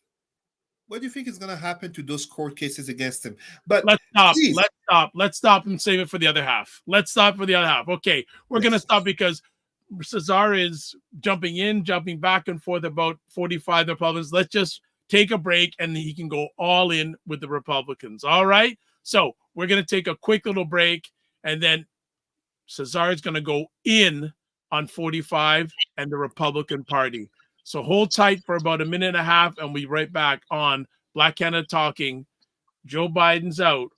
What do you think is going to happen to those court cases against him? But Let's stop. please, Let's stop and save it for the other half. Let's stop for the other half. Okay, we're going to yes, stop because Cesar is jumping in, jumping back and forth about 45 Republicans. Let's just take a break and he can go all in with the Republicans. All right. So we're going to take a quick little break and then Cesar is going to go in on 45 and the Republican Party. So hold tight for about a minute and a half and we'll be right back on Black Canada Talking. Joe Biden's out.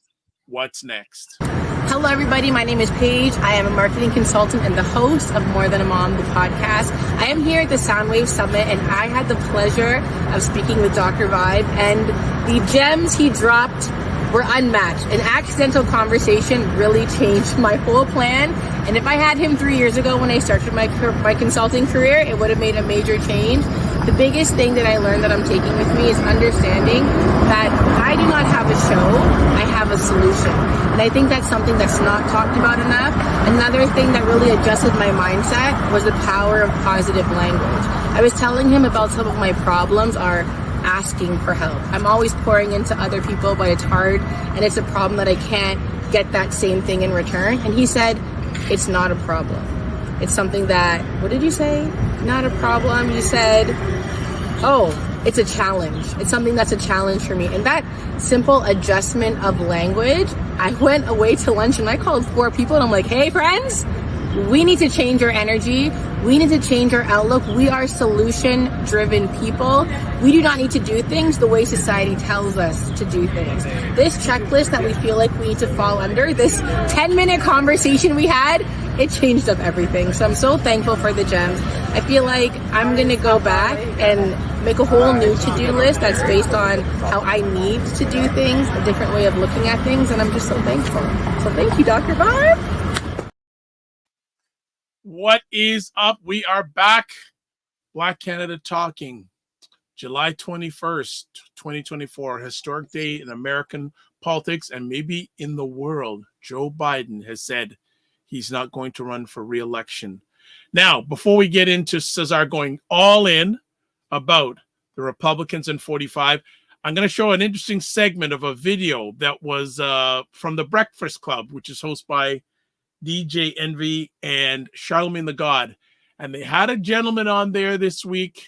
What's next? Hello, everybody. My name is Paige. I am a marketing consultant and the host of More Than a Mom, the podcast. I am here at the Soundwave Summit, and I had the pleasure of speaking with Dr. Vibe, and the gems he dropped were unmatched. An accidental conversation really changed my whole plan. And if I had him 3 years ago when I started my consulting career, it would have made a major change. The biggest thing that I learned that I'm taking with me is understanding that I do not have a show, I have a solution. And I think that's something that's not talked about enough. Another thing that really adjusted my mindset was the power of positive language. I was telling him about some of my problems are asking for help. I'm always pouring into other people, but it's hard and it's a problem that I can't get that same thing in return. And he said, it's not a problem. It's something that, what did you say? Not a problem. You said, oh, it's a challenge. It's something that's a challenge for me. And that simple adjustment of language, I went away to lunch and I called 4 people and I'm like, hey friends, we need to change our energy. We need to change our outlook. We are solution-driven people. We do not need to do things the way society tells us to do things. This checklist that we feel like we need to fall under, this 10-minute conversation we had, it changed up everything. So I'm so thankful for the gems. I feel like I'm going to go back and make a whole new to-do list that's based on how I need to do things, a different way of looking at things, and I'm just so thankful. So thank you, Dr. Barb. What is up? We are back. Black Canada Talking. July 21st, 2024, historic day in American politics and maybe in the world. Joe Biden has said he's not going to run for re-election. Now, before we get into Cesar going all in about the Republicans in 45, I'm going to show an interesting segment of a video that was from the Breakfast Club, which is hosted by DJ Envy and Charlemagne the God. And they had a gentleman on there this week,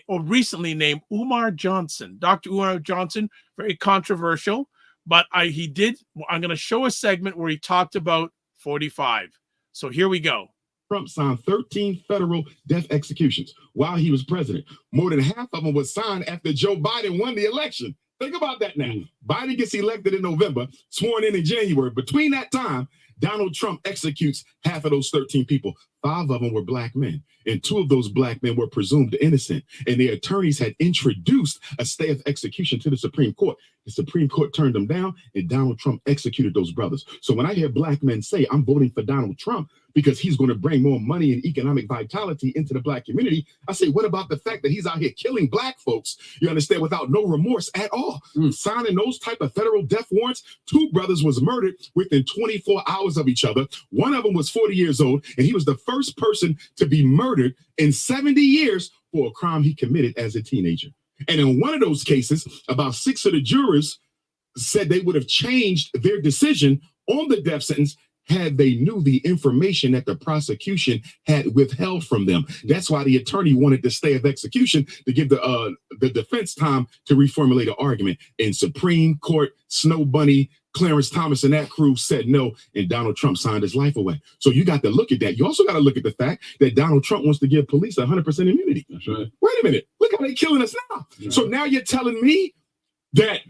recently named Umar Johnson. Dr. Umar Johnson, very controversial, but I'm going to show a segment where he talked about 45. So here we go. Trump signed 13 federal death executions while he was president. More than half of them was signed after Joe Biden won the election. Think about that now. Biden gets elected in November, sworn in January. Between that time, Donald Trump executes half of those 13 people. 5 of them were black men, and 2 of those black men were presumed innocent. And the attorneys had introduced a stay of execution to the Supreme Court. The Supreme Court turned them down, and Donald Trump executed those brothers. So when I hear black men say, I'm voting for Donald Trump because he's going to bring more money and economic vitality into the black community, I say, what about the fact that he's out here killing black folks, you understand, without no remorse at all? Signing those type of federal death warrants. 2 brothers was murdered within 24 hours of each other. One of them was 40 years old, and he was the first person to be murdered in 70 years for a crime he committed as a teenager. And in one of those cases, about 6 of the jurors said they would have changed their decision on the death sentence had they knew the information that the prosecution had withheld from them. That's why the attorney wanted the stay of execution to give the defense time to reformulate an argument. And Supreme Court, Snow Bunny, Clarence Thomas and that crew said no, and Donald Trump signed his life away. So you got to look at that. You also got to look at the fact that Donald Trump wants to give police 100% immunity. That's right. Wait a minute. Look how they're killing us now. Yeah. So now you're telling me that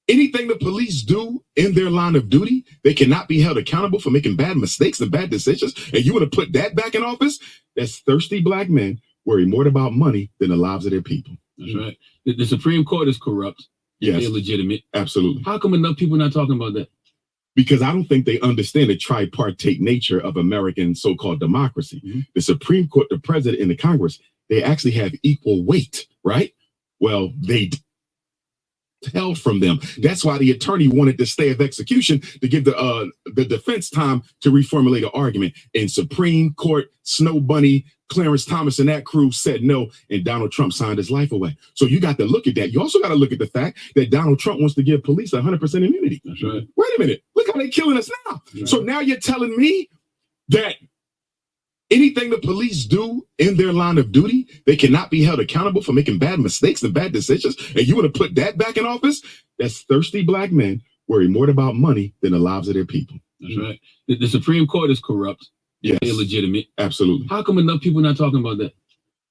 Anything the police do in their line of duty, they cannot be held accountable for making bad mistakes and bad decisions. And you want to put that back in office? That's thirsty black men worry more about money than the lives of their people. That's right. The Supreme Court is corrupt. Yes. Illegitimate. Absolutely. How come enough people not talking about that? Because I don't think they understand the tripartite nature of American so-called democracy. Mm-hmm. The Supreme Court, the president, and the Congress, they actually have equal weight, right? Well, they held from them. That's why the attorney wanted the stay of execution to give the defense time to reformulate an argument. And Supreme Court, Snow Bunny, Clarence Thomas, and that crew said no, and Donald Trump signed his life away. So you got to look at that. You also got to look at the fact that Donald Trump wants to give police 100% immunity. That's right. Wait a minute. Look how they're killing us now. Right. So now you're telling me that anything the police do in their line of duty, they cannot be held accountable for making bad mistakes and bad decisions. And you want to put that back in office? That's thirsty black men worry more about money than the lives of their people. That's right. The Supreme Court is corrupt. Yes. Illegitimate. Absolutely. How come enough people not talking about that?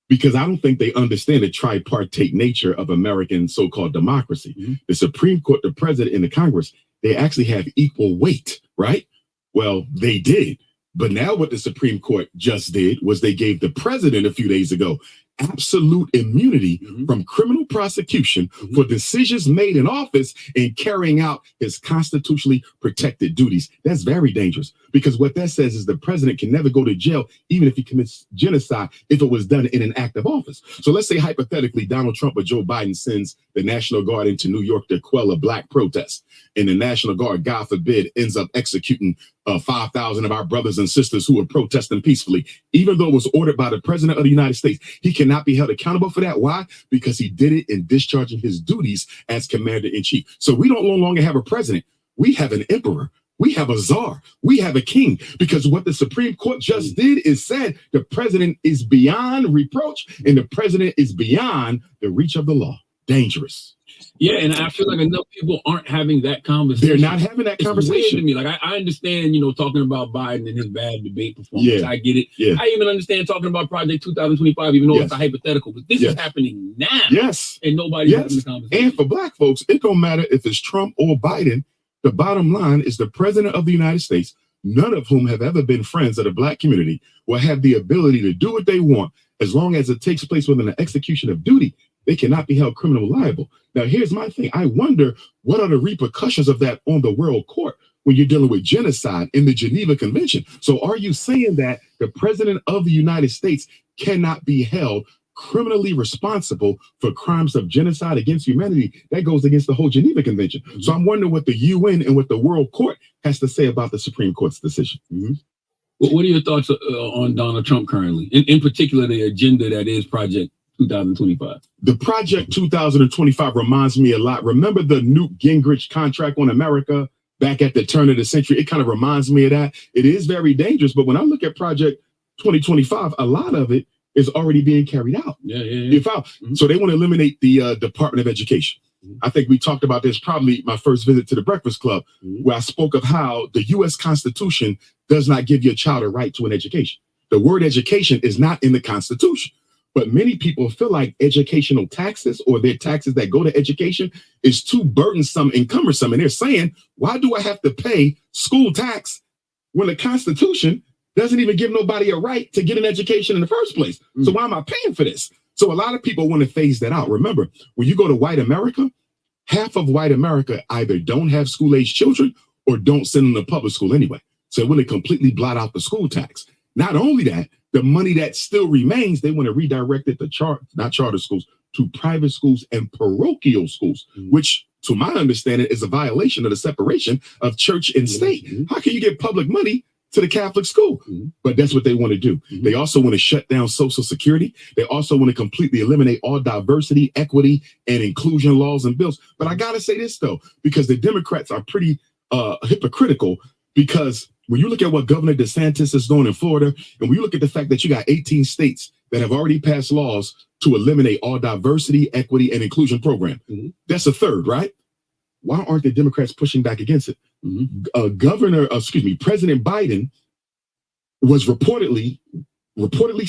Because I don't think they understand the tripartite nature of American so-called democracy. Mm-hmm. The Supreme Court, the president, and the Congress, they actually have equal weight, right? Well, they did. But now what the Supreme Court just did was they gave the president a few days ago absolute immunity from criminal prosecution for decisions made in office and carrying out his constitutionally protected duties. That's very dangerous, because what that says is the president can never go to jail even if he commits genocide if it was done in an act of office. So let's say hypothetically Donald Trump or Joe Biden sends the National Guard into New York to quell a black protest, and the National Guard, God forbid, ends up executing 5,000 of our brothers and sisters who were protesting peacefully. Even though it was ordered by the president of the United States, he cannot be held accountable for that. Why? Because he did it in discharging his duties as commander-in-chief. So we don't no longer have a president. We have an emperor. We have a czar. We have a king. Because what the Supreme Court just did is said the president is beyond reproach and the president is beyond the reach of the law. Dangerous. Yeah, and I feel like enough people aren't having that conversation. They're not having that conversation. It's weird to me. Like I understand, talking about Biden and his bad debate performance. Yeah. I get it. Yeah. I even understand talking about Project 2025, even though it's a hypothetical. But this is happening now. Yes. And nobody's having the conversation. And for black folks, it don't matter if it's Trump or Biden. The bottom line is the president of the United States, none of whom have ever been friends of the black community, will have the ability to do what they want as long as it takes place within the execution of duty. They cannot be held criminal liable. Now, here's my thing. I wonder what are the repercussions of that on the world court when you're dealing with genocide in the Geneva Convention. So are you saying that the president of the United States cannot be held criminally responsible for crimes of genocide against humanity? That goes against the whole Geneva Convention. So I'm wondering what the UN and what the world court has to say about the Supreme Court's decision. What are your thoughts on Donald Trump currently? In particular, the agenda that is Project 2025. The Project 2025 reminds me a lot. Remember the Newt Gingrich contract on America back at the turn of the century? It kind of reminds me of that. It is very dangerous, but when I look at Project 2025, a lot of it is already being carried out. So they want to eliminate the Department of Education. I think we talked about this probably my first visit to the Breakfast Club, where I spoke of how the U.S. Constitution does not give your child a right to an education. The word education is not in the Constitution. But many people feel like educational taxes or their taxes that go to education is too burdensome and cumbersome. And they're saying, why do I have to pay school tax when the Constitution doesn't even give nobody a right to get an education in the first place? So why am I paying for this? So a lot of people want to phase that out. Remember, when you go to white America, half of white America either don't have school-age children or don't send them to public school anyway. So when they completely blot out the school tax. Not only that, the money that still remains, they want to redirect it to not charter schools, to private schools and parochial schools, which, to my understanding, is a violation of the separation of church and state. How can you get public money to the Catholic school? But that's what they want to do. They also want to shut down Social Security. They also want to completely eliminate all diversity, equity, and inclusion laws and bills. But I got to say this, though, because the Democrats are pretty hypocritical, because when you look at what Governor DeSantis is doing in Florida, and when you look at the fact that you got 18 states that have already passed laws to eliminate all diversity, equity, and inclusion program, that's a third, right? Why aren't the Democrats pushing back against it? President Biden was reportedly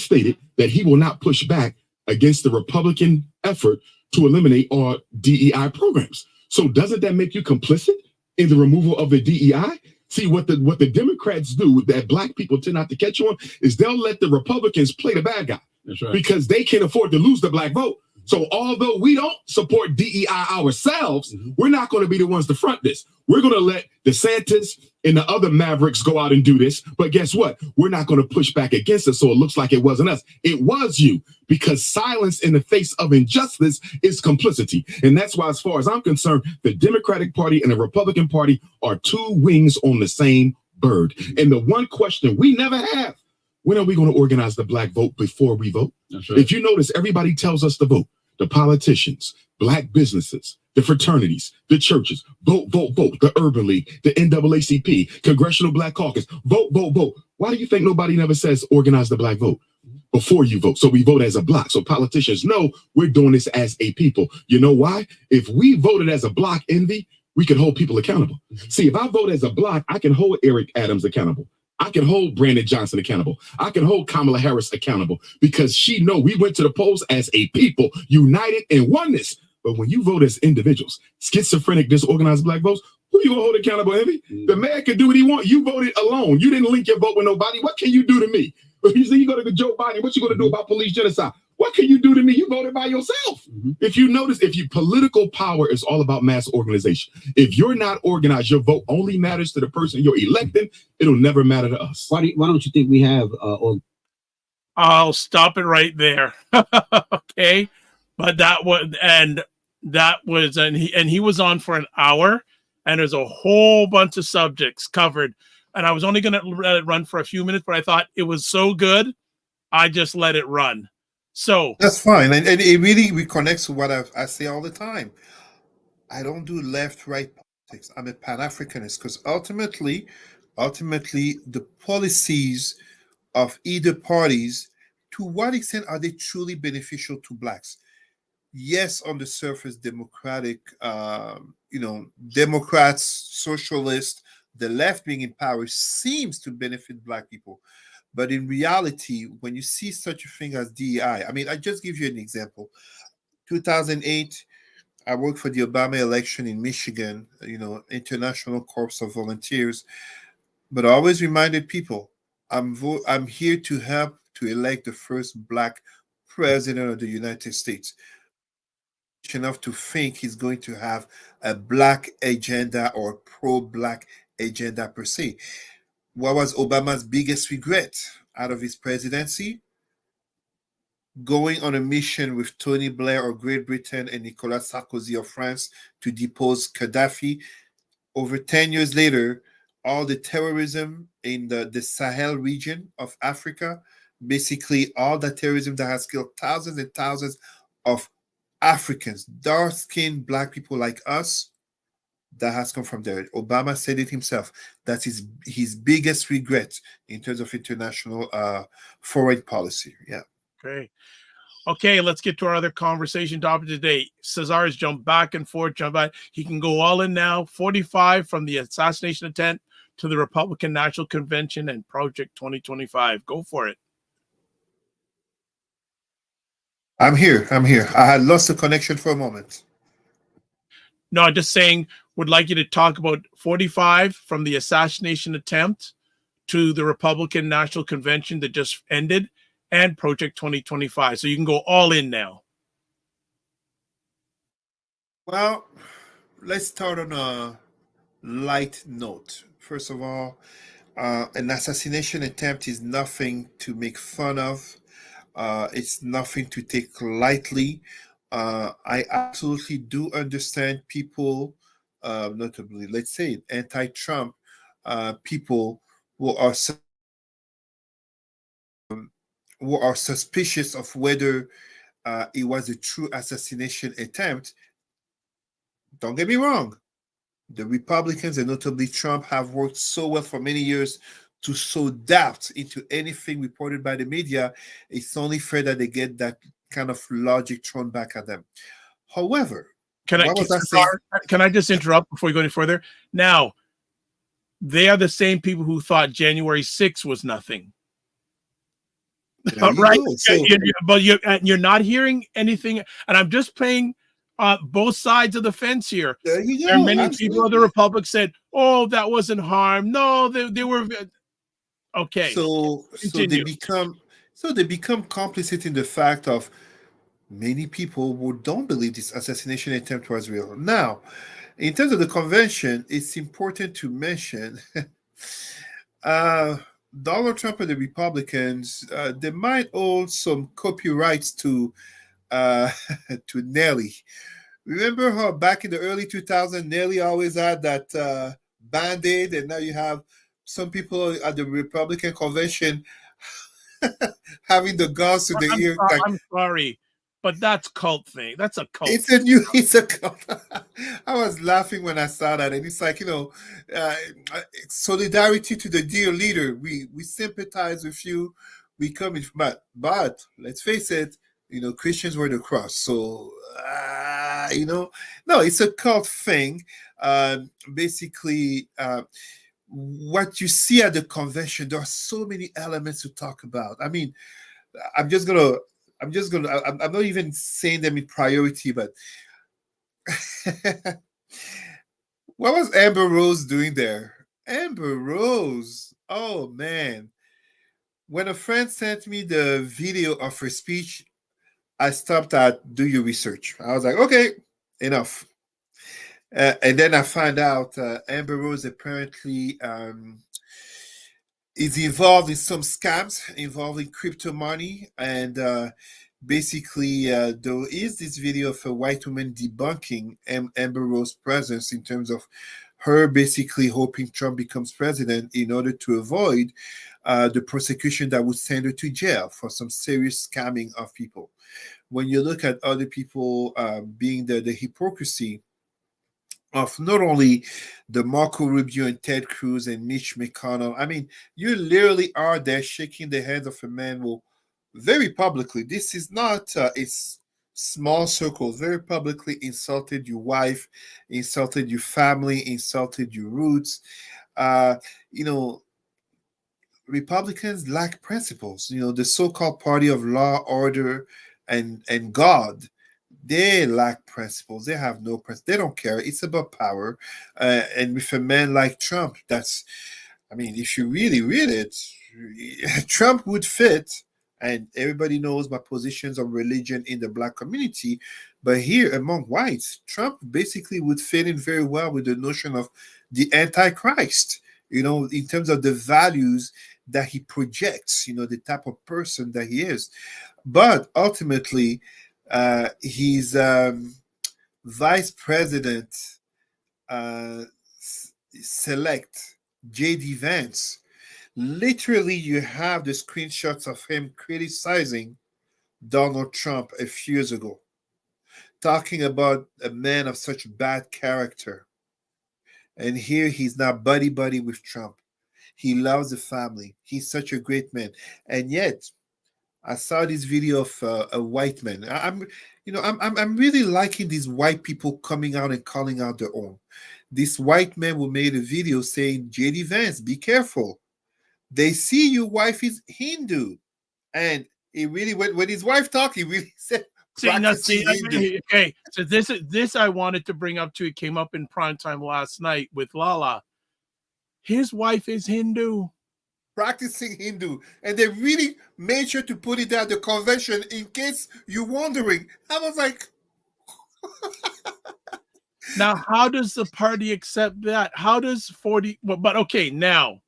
stated that he will not push back against the Republican effort to eliminate all DEI programs. So doesn't that make you complicit in the removal of the DEI? See, what the Democrats do that black people tend not to catch on is they'll let the Republicans play the bad guy. That's right. Because they can't afford to lose the black vote. So although we don't support DEI ourselves, we're not going to be the ones to front this. We're going to let DeSantis and the other mavericks go out and do this. But guess what? We're not going to push back against it. So it looks like it wasn't us. It was you, because silence in the face of injustice is complicity. And that's why, as far as I'm concerned, the Democratic Party and the Republican Party are two wings on the same bird. And the one question we never have: when are we going to organize the black vote before we vote? That's right. If you notice, everybody tells us to vote. The politicians, black businesses, the fraternities, the churches, vote, vote, vote. The Urban League, the NAACP, Congressional Black Caucus, vote, vote, vote. Why do you think nobody never says organize the black vote before you vote? So we vote as a block. So politicians know we're doing this as a people. You know why? If we voted as a block, Envy, we could hold people accountable. See, if I vote as a block, I can hold Eric Adams accountable. I can hold Brandon Johnson accountable. I can hold Kamala Harris accountable, because she know we went to the polls as a people, united in oneness. But when you vote as individuals, schizophrenic, disorganized black votes, who you gonna hold accountable, Envy? The man can do what he want. You voted alone. You didn't link your vote with nobody. What can you do to me? You say you go to Joe Biden, what you gonna do about police genocide? What can you do to me? You voted by yourself. If you notice, political power is all about mass organization. If you're not organized, your vote only matters to the person you're electing. It'll never matter to us. Why don't you think we have? I'll stop it right there. Okay, but he was on for an hour, and there's a whole bunch of subjects covered, and I was only going to let it run for a few minutes, but I thought it was so good, I just let it run. So that's fine, and it really reconnects to what I say all the time. I don't do left-right politics. I'm a Pan-Africanist, because ultimately, the policies of either parties, to what extent are they truly beneficial to blacks? Yes, on the surface, Democratic, Democrats, socialists, the left being in power seems to benefit black people. But in reality, when you see such a thing as DEI, I mean, I just give you an example. 2008, I worked for the Obama election in Michigan, International Corps of Volunteers. But I always reminded people, I'm here to help to elect the first black president of the United States. Enough to think he's going to have a black agenda or pro-black agenda per se. What was Obama's biggest regret out of his presidency? Going on a mission with Tony Blair of Great Britain and Nicolas Sarkozy of France to depose Gaddafi. Over 10 years later, all the terrorism in the Sahel region of Africa, basically all the terrorism that has killed thousands and thousands of Africans, dark-skinned black people like us, that has come from there. Obama said it himself. That is his biggest regret in terms of international foreign policy. Yeah. Okay, let's get to our other conversation topic today. Cesar has jumped back and forth, He can go all in now. 45 from the assassination attempt to the Republican National Convention and Project 2025. Go for it. I'm here. I had lost the connection for a moment. No, I'm just saying, would like you to talk about 45 from the assassination attempt to the Republican National Convention that just ended and Project 2025. So you can go all in now. Well, let's start on a light note. First of all, an assassination attempt is nothing to make fun of. It's nothing to take lightly. I absolutely do understand people, notably, let's say, anti-Trump people who are suspicious of whether it was a true assassination attempt. Don't get me wrong. The Republicans, and notably Trump, have worked so well for many years to sow doubt into anything reported by the media. It's only fair that they get that kind of logic thrown back at them. However, can I just interrupt before you go any further? Now, they are the same people who thought January 6th was nothing. Right? So, but you're not hearing anything, and I'm just playing both sides of the fence here. There you There are go. many people of the Absolutely. Republic said, "Oh, that wasn't harm. No, they were okay." So Continue. they become complicit in the fact of many people who don't believe this assassination attempt was real. Now, in terms of the convention, it's important to mention uh, Donald Trump and the Republicans, they might owe some copyrights to uh, to Nelly. Remember how back in the early 2000s, Nelly always had that band-aid, and now you have some people at the Republican convention having the guns to the ear. Like, I'm sorry, but that's cult thing. That's a cult. it's a I was laughing when I saw that, and it's like, uh, solidarity to the dear leader. We sympathize with you. We come in, but let's face it, Christians were the cross. So no, it's a cult thing. Basically, what you see at the convention, there are so many elements to talk about. I mean, I'm just gonna I'm not even saying them in priority, but what was Amber Rose doing there? Amber Rose, oh man. When a friend sent me the video of her speech, I stopped at do your research. I was like, okay, enough. And then I find out Amber Rose apparently is involved in some scams involving crypto money. And basically, there is this video of a white woman debunking Amber Rose's presence in terms of her basically hoping Trump becomes president in order to avoid the prosecution that would send her to jail for some serious scamming of people. When you look at other people being the hypocrisy of not only the Marco Rubio and Ted Cruz and Mitch McConnell. I mean, you literally are there shaking the hand of a man who very publicly, this is not it's small circles, very publicly insulted your wife, insulted your family, insulted your roots. Uh, you know, Republicans lack principles. The so-called party of law, order, and God, they lack principles. They have no principles. They don't care. It's about power. And with a man like Trump, I mean, if you really read it, Trump would fit. And everybody knows my positions on religion in the black community. But here among whites, Trump basically would fit in very well with the notion of the Antichrist, in terms of the values that he projects, the type of person that he is. But ultimately, he's vice president select J.D. Vance. Literally, you have the screenshots of him criticizing Donald Trump a few years ago, talking about a man of such bad character. And here he's now buddy buddy with Trump. He loves the family. He's such a great man. And yet, I saw this video of a white man. I'm really liking these white people coming out and calling out their own. This white man who made a video saying, "JD Vance, be careful. They see your wife is Hindu," and he really, when his wife talked, he really said, okay. So this I wanted to bring up too. It came up in prime time last night with Lala. His wife is Hindu. Practicing Hindu, and they really made sure to put it at the convention in case you're wondering. I was like, now how does the party accept that? How does 40? But okay, now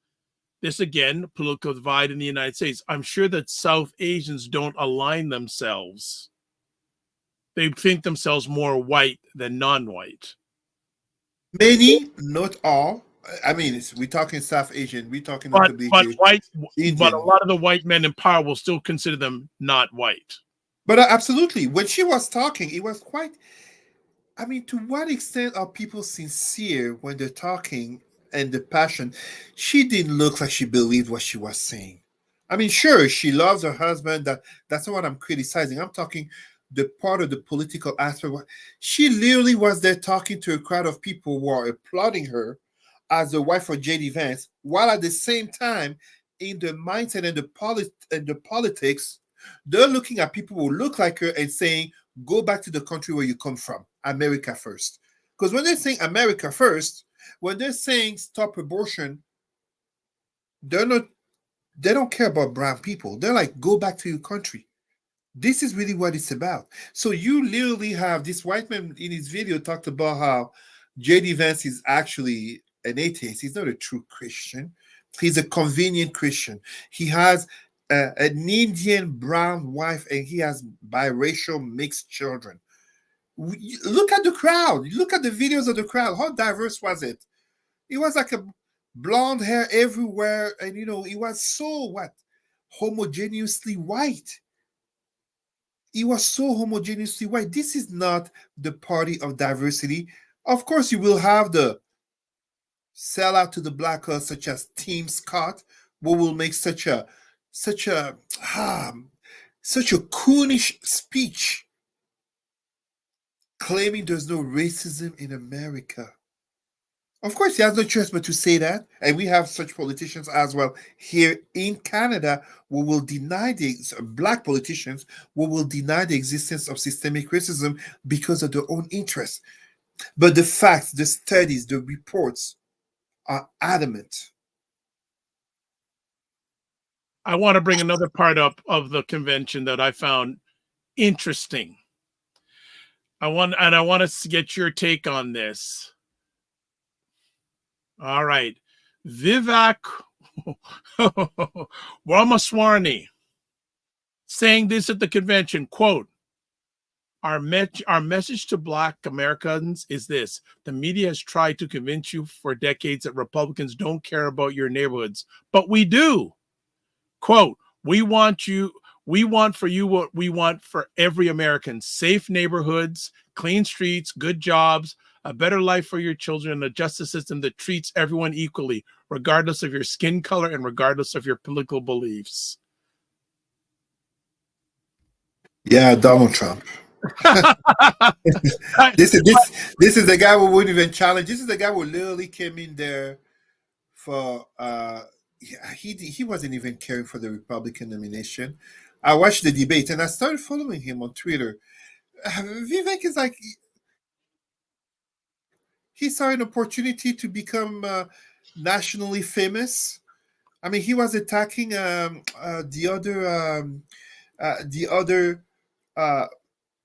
this again, political divide in the United States. I'm sure that South Asians don't align themselves. They think themselves more white than non-white. many, not all. I mean, we're talking South Asian. We're talking but white. Indian. But a lot of the white men in power will still consider them not white. But absolutely, when she was talking, it was quite. I mean, to what extent are people sincere when they're talking and the passion? She didn't look like she believed what she was saying. I mean, sure, she loves her husband. That's not what I'm criticizing. I'm talking the part of the political aspect. She literally was there talking to a crowd of people who are applauding her as the wife of J.D. Vance, while at the same time, in the mindset and the politics, they're looking at people who look like her and saying, go back to the country where you come from, America first. Because when they're saying America first, when they're saying stop abortion, they're not, they don't care about brown people. They're like, go back to your country. This is really what it's about. So you literally have this white man in his video talked about how J.D. Vance is actually an atheist. He's not a true Christian. He's a convenient Christian. He has an Indian brown wife and he has biracial mixed children. Look at the crowd. Look at the videos of the crowd. How diverse was it? It was like a blonde hair everywhere. And, it was so what? Homogeneously white. It was so homogeneously white. This is not the party of diversity. Of course, you will have the sellout to the black cause, such as Tim Scott, who will make such a coonish speech, claiming there's no racism in America. Of course, he has no choice but to say that, and we have such politicians as well here in Canada who will deny black politicians who will deny the existence of systemic racism because of their own interests. But the facts, the studies, the reports are adamant. I want to bring another part up of the convention that I found interesting. I want to get your take on this. All right. Vivek Ramaswamy saying this at the convention, quote, our message to Black Americans is this: the media has tried to convince you for decades that Republicans don't care about your neighborhoods, but we do. Quote, we want for you what we want for every American: safe neighborhoods, clean streets, good jobs, a better life for your children, and a justice system that treats everyone equally, regardless of your skin color and regardless of your political beliefs. Yeah, Donald Trump. This is the guy who wouldn't even challenge. This is the guy who literally came in there for he wasn't even caring for the Republican nomination. I watched the debate and I started following him on Twitter. Vivek is like, he saw an opportunity to become nationally famous. I mean, he was attacking the other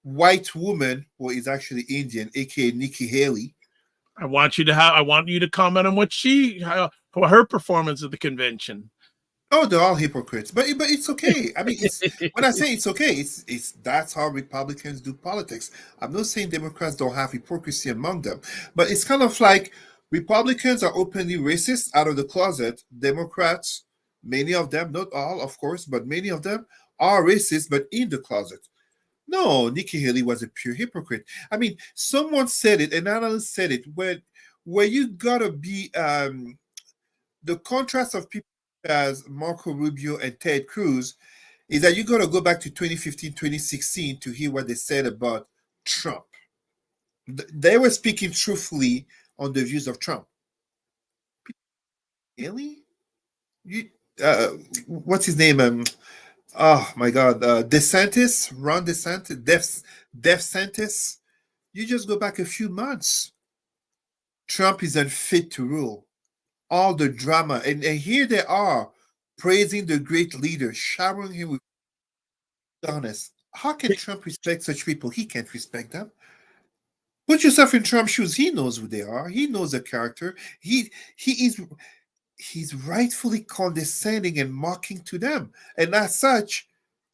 white woman who is actually Indian, aka Nikki Haley. I want you to comment on what her performance at the convention. Oh, they're all hypocrites, but it's okay. I mean, when I say it's okay, it's that's how Republicans do politics. I'm not saying Democrats don't have hypocrisy among them, but it's kind of like Republicans are openly racist out of the closet. Democrats, many of them, not all, of course, but many of them are racist, but in the closet. No, Nikki Haley was a pure hypocrite. I mean, someone said it, an analyst said it, where you gotta be the contrast of people as Marco Rubio and Ted Cruz is that you got to go back to 2015, 2016 to hear what they said about Trump. They were speaking truthfully on the views of Trump. Really? What's his name? Oh my God, DeSantis, Ron DeSantis, DeSantis. You just go back a few months. Trump is unfit to rule. All the drama, and here they are praising the great leader, showering him with honest. How can Trump respect such people? He can't respect them. Put yourself in Trump's shoes. He knows who they are. He knows the character. He's rightfully condescending and mocking to them. And as such,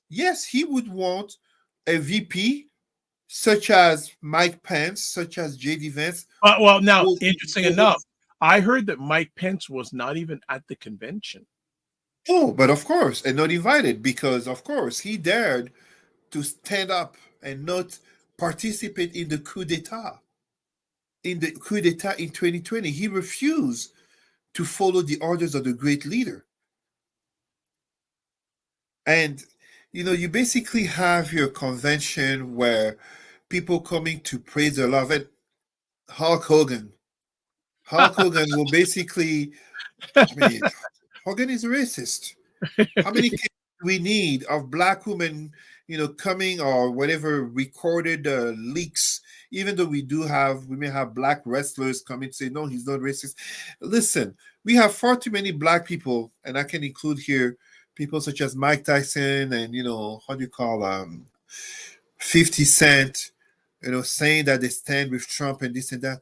yes, he would want a VP such as Mike Pence, such as J.D. Vance. Well, now, interesting enough, I heard that Mike Pence was not even at the convention. Oh, but of course, and not invited because, of course, he dared to stand up and not participate in the coup d'etat. In the coup d'etat in 2020, he refused to follow the orders of the great leader. And, you basically have your convention where people coming to praise the love and Hulk Hogan will basically, I mean, Hogan is a racist. How many cases do we need of black women coming or whatever recorded leaks, even though we may have black wrestlers coming to say, no, he's not racist. Listen, we have far too many black people, and I can include here people such as Mike Tyson and, how do you call 50 Cent, saying that they stand with Trump and this and that.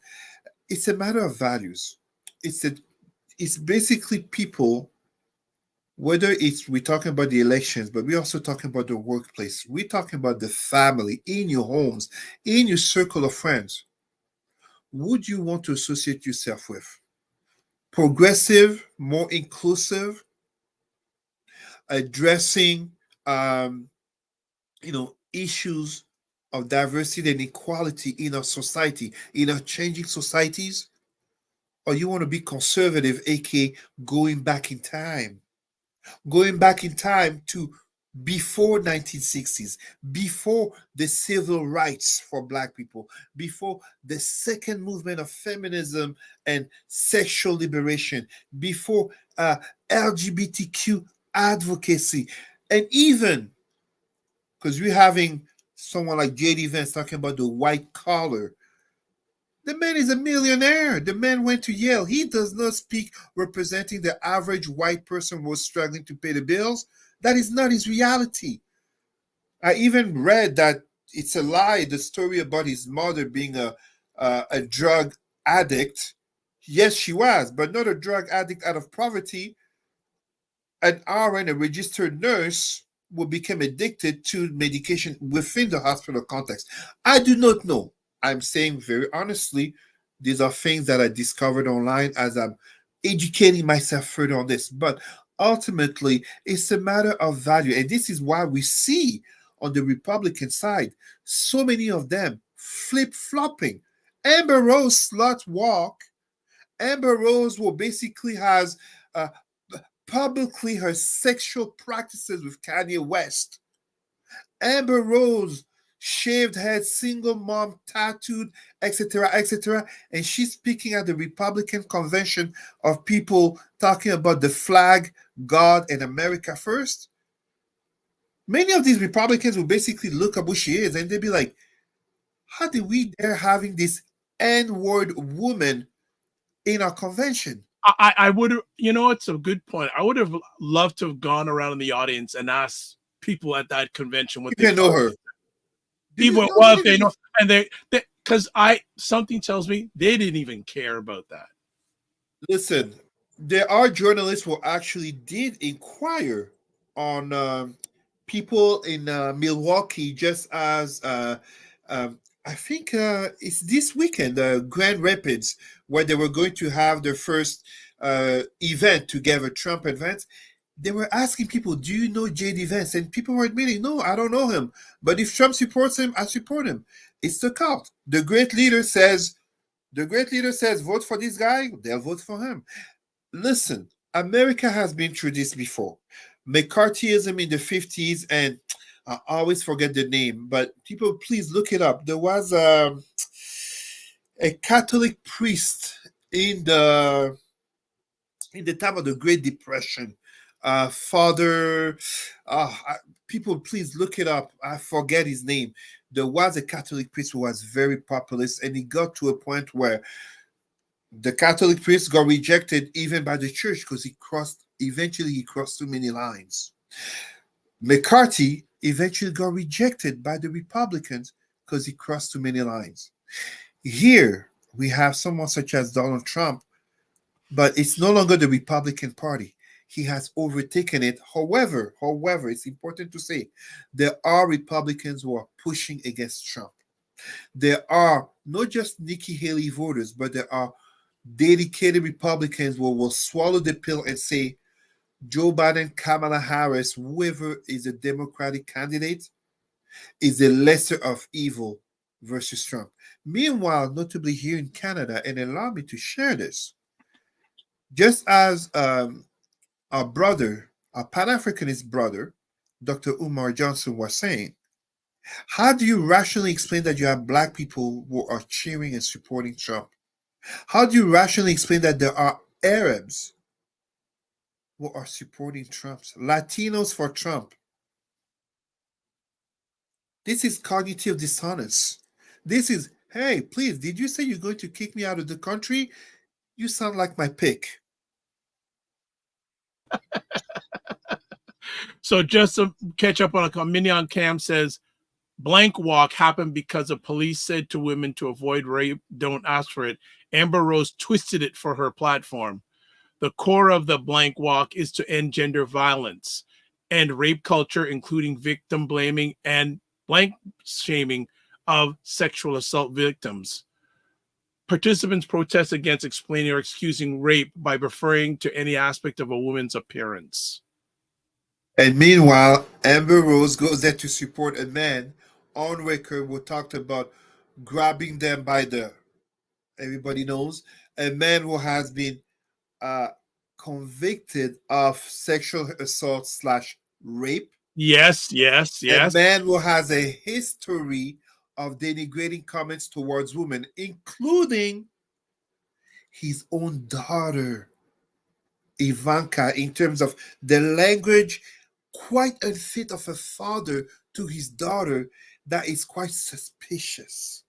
It's a matter of values. It's basically people, whether we're talking about the elections, but we're also talking about the workplace. We're talking about the family, in your homes, in your circle of friends. Would you want to associate yourself with? Progressive, more inclusive, addressing, issues of diversity and equality in our society, in our changing societies? Or you want to be conservative, aka going back in time? Going back in time to before 1960s, before the civil rights for black people, before the second movement of feminism and sexual liberation, before LGBTQ advocacy, and even because we're having someone like JD Vance talking about the white collar. The man is a millionaire. The man went to Yale. He does not speak representing the average white person who was struggling to pay the bills. That is not his reality. I even read that it's a lie, the story about his mother being a drug addict. Yes, she was, but not a drug addict out of poverty. An RN, a registered nurse, will become addicted to medication within the hospital context. I do not know. I'm saying very honestly, these are things that I discovered online as I'm educating myself further on this. But ultimately, it's a matter of value. And this is why we see on the Republican side so many of them flip-flopping. Amber Rose slut walk. Amber Rose will basically has publicly her sexual practices with Kanye West. Amber Rose, shaved head, single mom, tattooed, etc., etc. And she's speaking at the Republican convention of people talking about the flag, God, and America first. Many of these Republicans will basically look up who she is and they'll be like, how did we dare having this N-word woman in our convention? I would have, it's a good point. I would have loved to have gone around in the audience and asked people at that convention what You they can know thought. her. Even well, they know, and they because something tells me they didn't even care about that. Listen, there are journalists who actually did inquire on people in Milwaukee, just as I think it's this weekend, Grand Rapids, where they were going to have their first event together, Trump event. They were asking people, do you know JD Vance? And people were admitting, no, I don't know him. But if Trump supports him, I support him. It's the cult. The great leader says, vote for this guy, they'll vote for him. Listen, America has been through this before. McCarthyism in the 50s, and I always forget the name, but people, please look it up. There was a Catholic priest in the time of the Great Depression. Father, people, please look it up. I forget his name. There was a Catholic priest who was very populist, and he got to a point where the Catholic priest got rejected even by the church because eventually he crossed too many lines. McCarthy eventually got rejected by the Republicans because he crossed too many lines. Here we have someone such as Donald Trump, but it's no longer the Republican Party. He has overtaken it. However, it's important to say there are Republicans who are pushing against Trump. There are not just Nikki Haley voters, but there are dedicated Republicans who will swallow the pill and say Joe Biden, Kamala Harris, whoever is a Democratic candidate, is the lesser of evil versus Trump. Meanwhile, notably here in Canada, and allow me to share this, just as our brother, our Pan-Africanist brother, Dr. Umar Johnson was saying, how do you rationally explain that you have black people who are cheering and supporting Trump? How do you rationally explain that there are Arabs who are supporting Trump, Latinos for Trump? This is cognitive dissonance. This is, hey, please, did you say you're going to kick me out of the country? You sound like my pick. So just to catch up on a Minion Cam says, blank walk happened because the police said to women to avoid rape, don't ask for it. Amber Rose twisted it for her platform. The core of the blank walk is to end gender violence and rape culture, including victim blaming and blank shaming of sexual assault victims. Participants protest against explaining or excusing rape by referring to any aspect of a woman's appearance. And meanwhile, Amber Rose goes there to support a man on record who talked about grabbing them by the, everybody knows, a man who has been uh, convicted of sexual assault slash rape, Yes, yes, a yes. man who has a history of denigrating comments towards women, including his own daughter, Ivanka, in terms of the language, quite unfit of a father to his daughter, that is quite suspicious.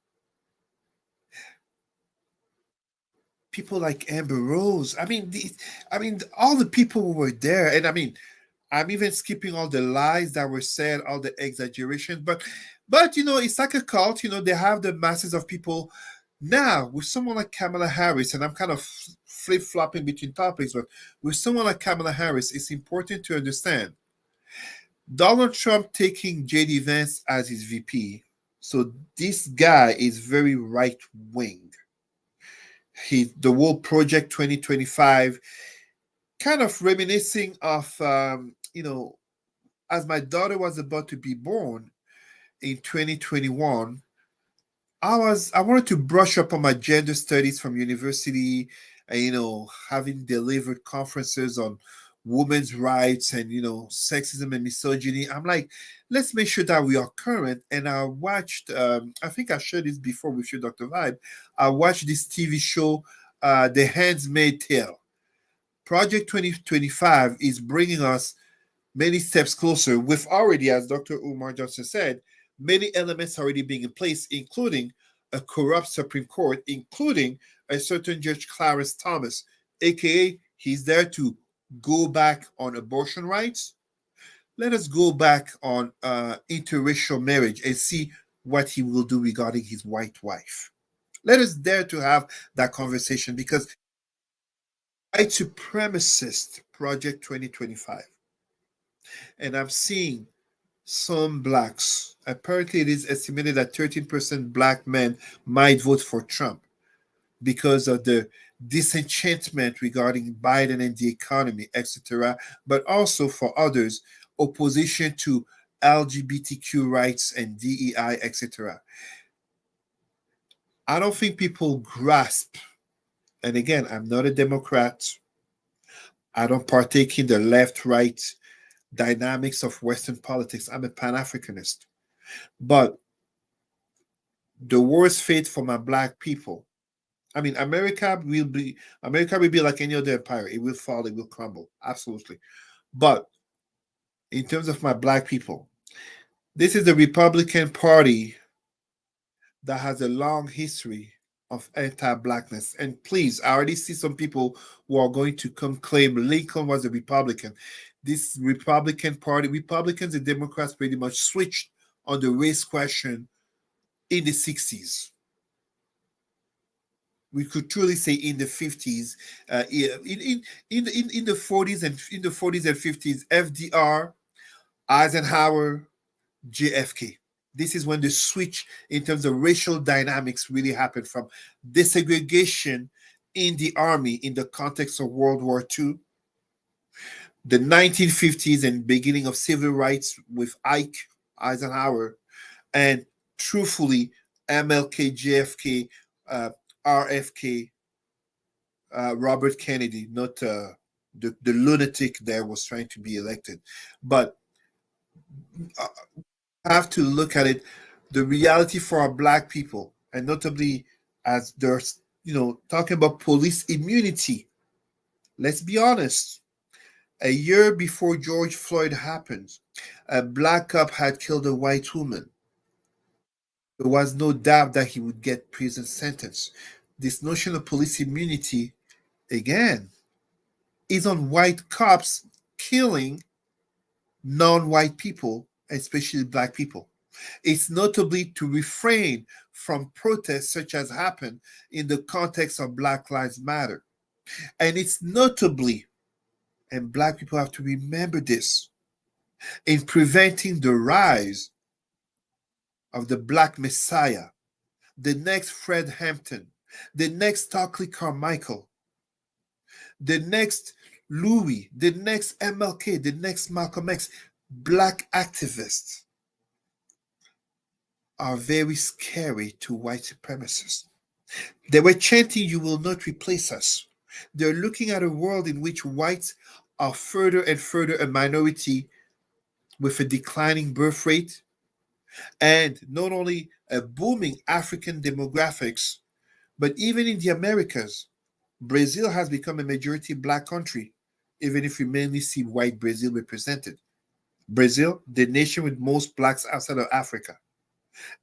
People like Amber Rose, all the people who were there, and I'm even skipping all the lies that were said, all the exaggerations, but it's like a cult. They have the masses of people. Now, with someone like Kamala Harris, and I'm kind of flip-flopping between topics, but with someone like Kamala Harris, it's important to understand Donald Trump taking JD Vance as his VP. So this guy is very right-wing. The whole Project 2025, kind of reminiscing of, as my daughter was about to be born in 2021, I wanted to brush up on my gender studies from university, and having delivered conferences on women's rights and sexism and misogyny. I'm like, let's make sure that we are current. And I watched, I think I shared this before with you, Dr. Vibe. I watched this TV show, The Handmaid's Tale. Project 2025 is bringing us many steps closer. With already, as Dr. Umar Johnson said, many elements already being in place, including a corrupt Supreme Court, including a certain Judge Clarence Thomas, aka he's there to go back on abortion rights. Let us go back on interracial marriage and see what he will do regarding his white wife. Let us dare to have that conversation, because white supremacist Project 2025, and I'm seeing some blacks. Apparently, it is estimated that 13% black men might vote for Trump because of the disenchantment regarding Biden and the economy, etc., but also for others, opposition to LGBTQ rights and DEI, etc. I don't think people grasp, and again, I'm not a Democrat. I don't partake in the left right dynamics of Western politics. I'm a Pan Africanist. But the worst fate for my black people, America will be like any other empire. It will fall, it will crumble. Absolutely. But in terms of my black people, this is the Republican Party that has a long history of anti-blackness. And please, I already see some people who are going to come claim Lincoln was a Republican. This Republican Party, Republicans and Democrats pretty much switched on the race question in the 60s. We could truly say in the 50s, in the 40s and 50s, FDR, Eisenhower, JFK. This is when the switch in terms of racial dynamics really happened, from desegregation in the army in the context of World War II, the 1950s and beginning of civil rights with Ike, Eisenhower, and truthfully, MLK, JFK, RFK, Robert Kennedy, not the lunatic that was trying to be elected. But have to look at it, the reality for our black people, and notably as there's, talking about police immunity. Let's be honest. A year before George Floyd happened, a black cop had killed a white woman. There was no doubt that he would get prison sentence. This notion of police immunity, again, is on white cops killing non-white people, especially black people. It's notably to refrain from protests such as happened in the context of Black Lives Matter. And it's notably, and black people have to remember this, in preventing the rise of the Black Messiah, the next Fred Hampton, the next Stokely Carmichael, the next Louis, the next MLK, the next Malcolm X. Black activists are very scary to white supremacists. They were chanting, "You will not replace us." They're looking at a world in which whites are further and further a minority with a declining birth rate and not only a booming African demographics, but even in the Americas, Brazil has become a majority black country, even if we mainly see white Brazil represented. Brazil, the nation with most blacks outside of Africa.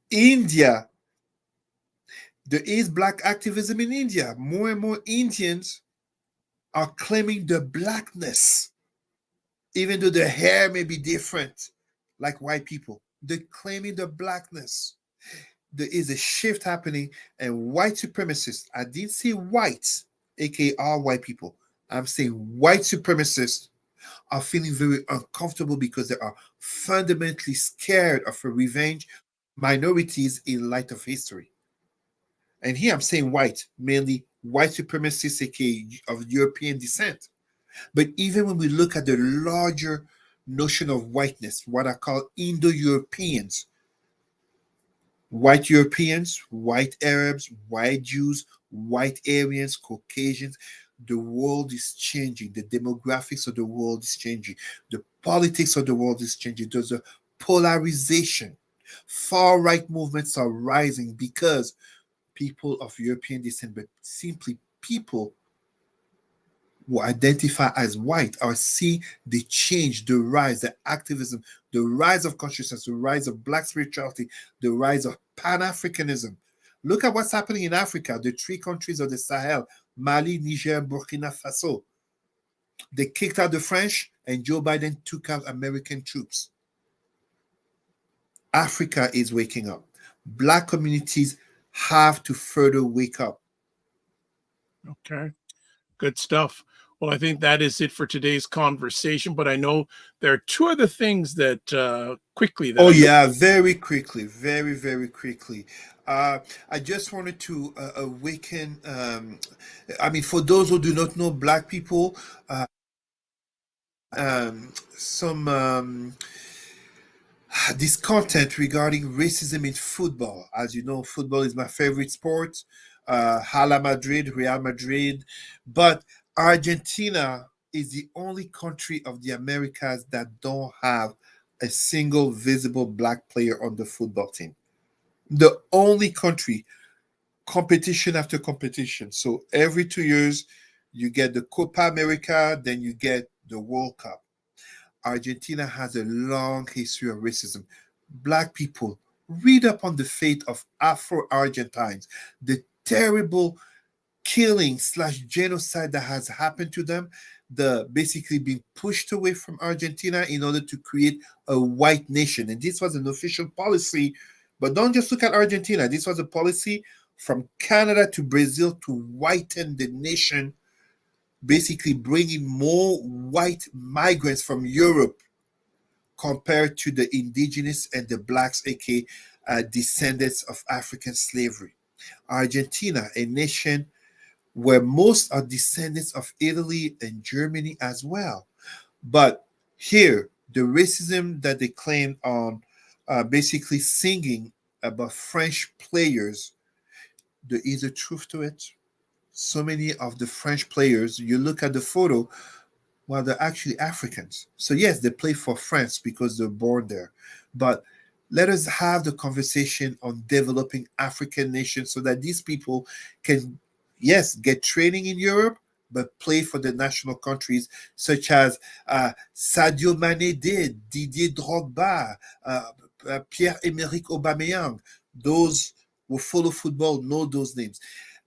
India, there is black activism in India. More and more Indians are claiming their blackness, even though their hair may be different, like white people. They're claiming their blackness. There is a shift happening, and white supremacists, I didn't say whites, aka all white people. I'm saying white supremacists are feeling very uncomfortable because they are fundamentally scared of a revenge minorities in light of history. And here I'm saying white, mainly white supremacists, aka of European descent. But even when we look at the larger notion of whiteness, what I call Indo-Europeans, white Europeans, white Arabs, white Jews, white Aryans, Caucasians, the world is changing. The demographics of the world is changing. The politics of the world is changing. There's a polarization. Far right movements are rising because people of European descent, but simply people who identify as white are seeing the change, the rise, the activism, the rise of consciousness, the rise of black spirituality, the rise of Pan-Africanism. Look at what's happening in Africa, the three countries of the Sahel, Mali, Niger, Burkina Faso. They kicked out the French, and Joe Biden took out American troops. Africa is waking up. Black communities have to further wake up. Okay, good stuff. Well, I think that is it for today's conversation, but I know there are two other things that quickly. That Very quickly, very, very quickly. I just wanted to awaken, for those who do not know black people, some discontent regarding racism in football. As you know, football is my favorite sport. Hala Madrid, Real Madrid, but Argentina is the only country of the Americas that don't have a single visible black player on the football team. The only country, competition after competition. So every 2 years, you get the Copa America, then you get the World Cup. Argentina has a long history of racism. Black people, read up on the fate of Afro-Argentines, the terrible killing / genocide that has happened to them, the basically being pushed away from Argentina in order to create a white nation. And this was an official policy, but don't just look at Argentina. This was a policy from Canada to Brazil to whiten the nation, basically bringing more white migrants from Europe compared to the indigenous and the blacks, aka descendants of African slavery. Argentina, a nation where most are descendants of Italy and Germany as well. But here, the racism that they claim on basically singing about French players, there is a truth to it. So many of the French players, you look at the photo, well, they're actually Africans. So yes, they play for France because they're born there. But let us have the conversation on developing African nations so that these people can, yes, get training in Europe, but play for the national countries, such as Sadio Mane did, Didier Drogba, Pierre-Emerick Aubameyang. Those who follow football know those names.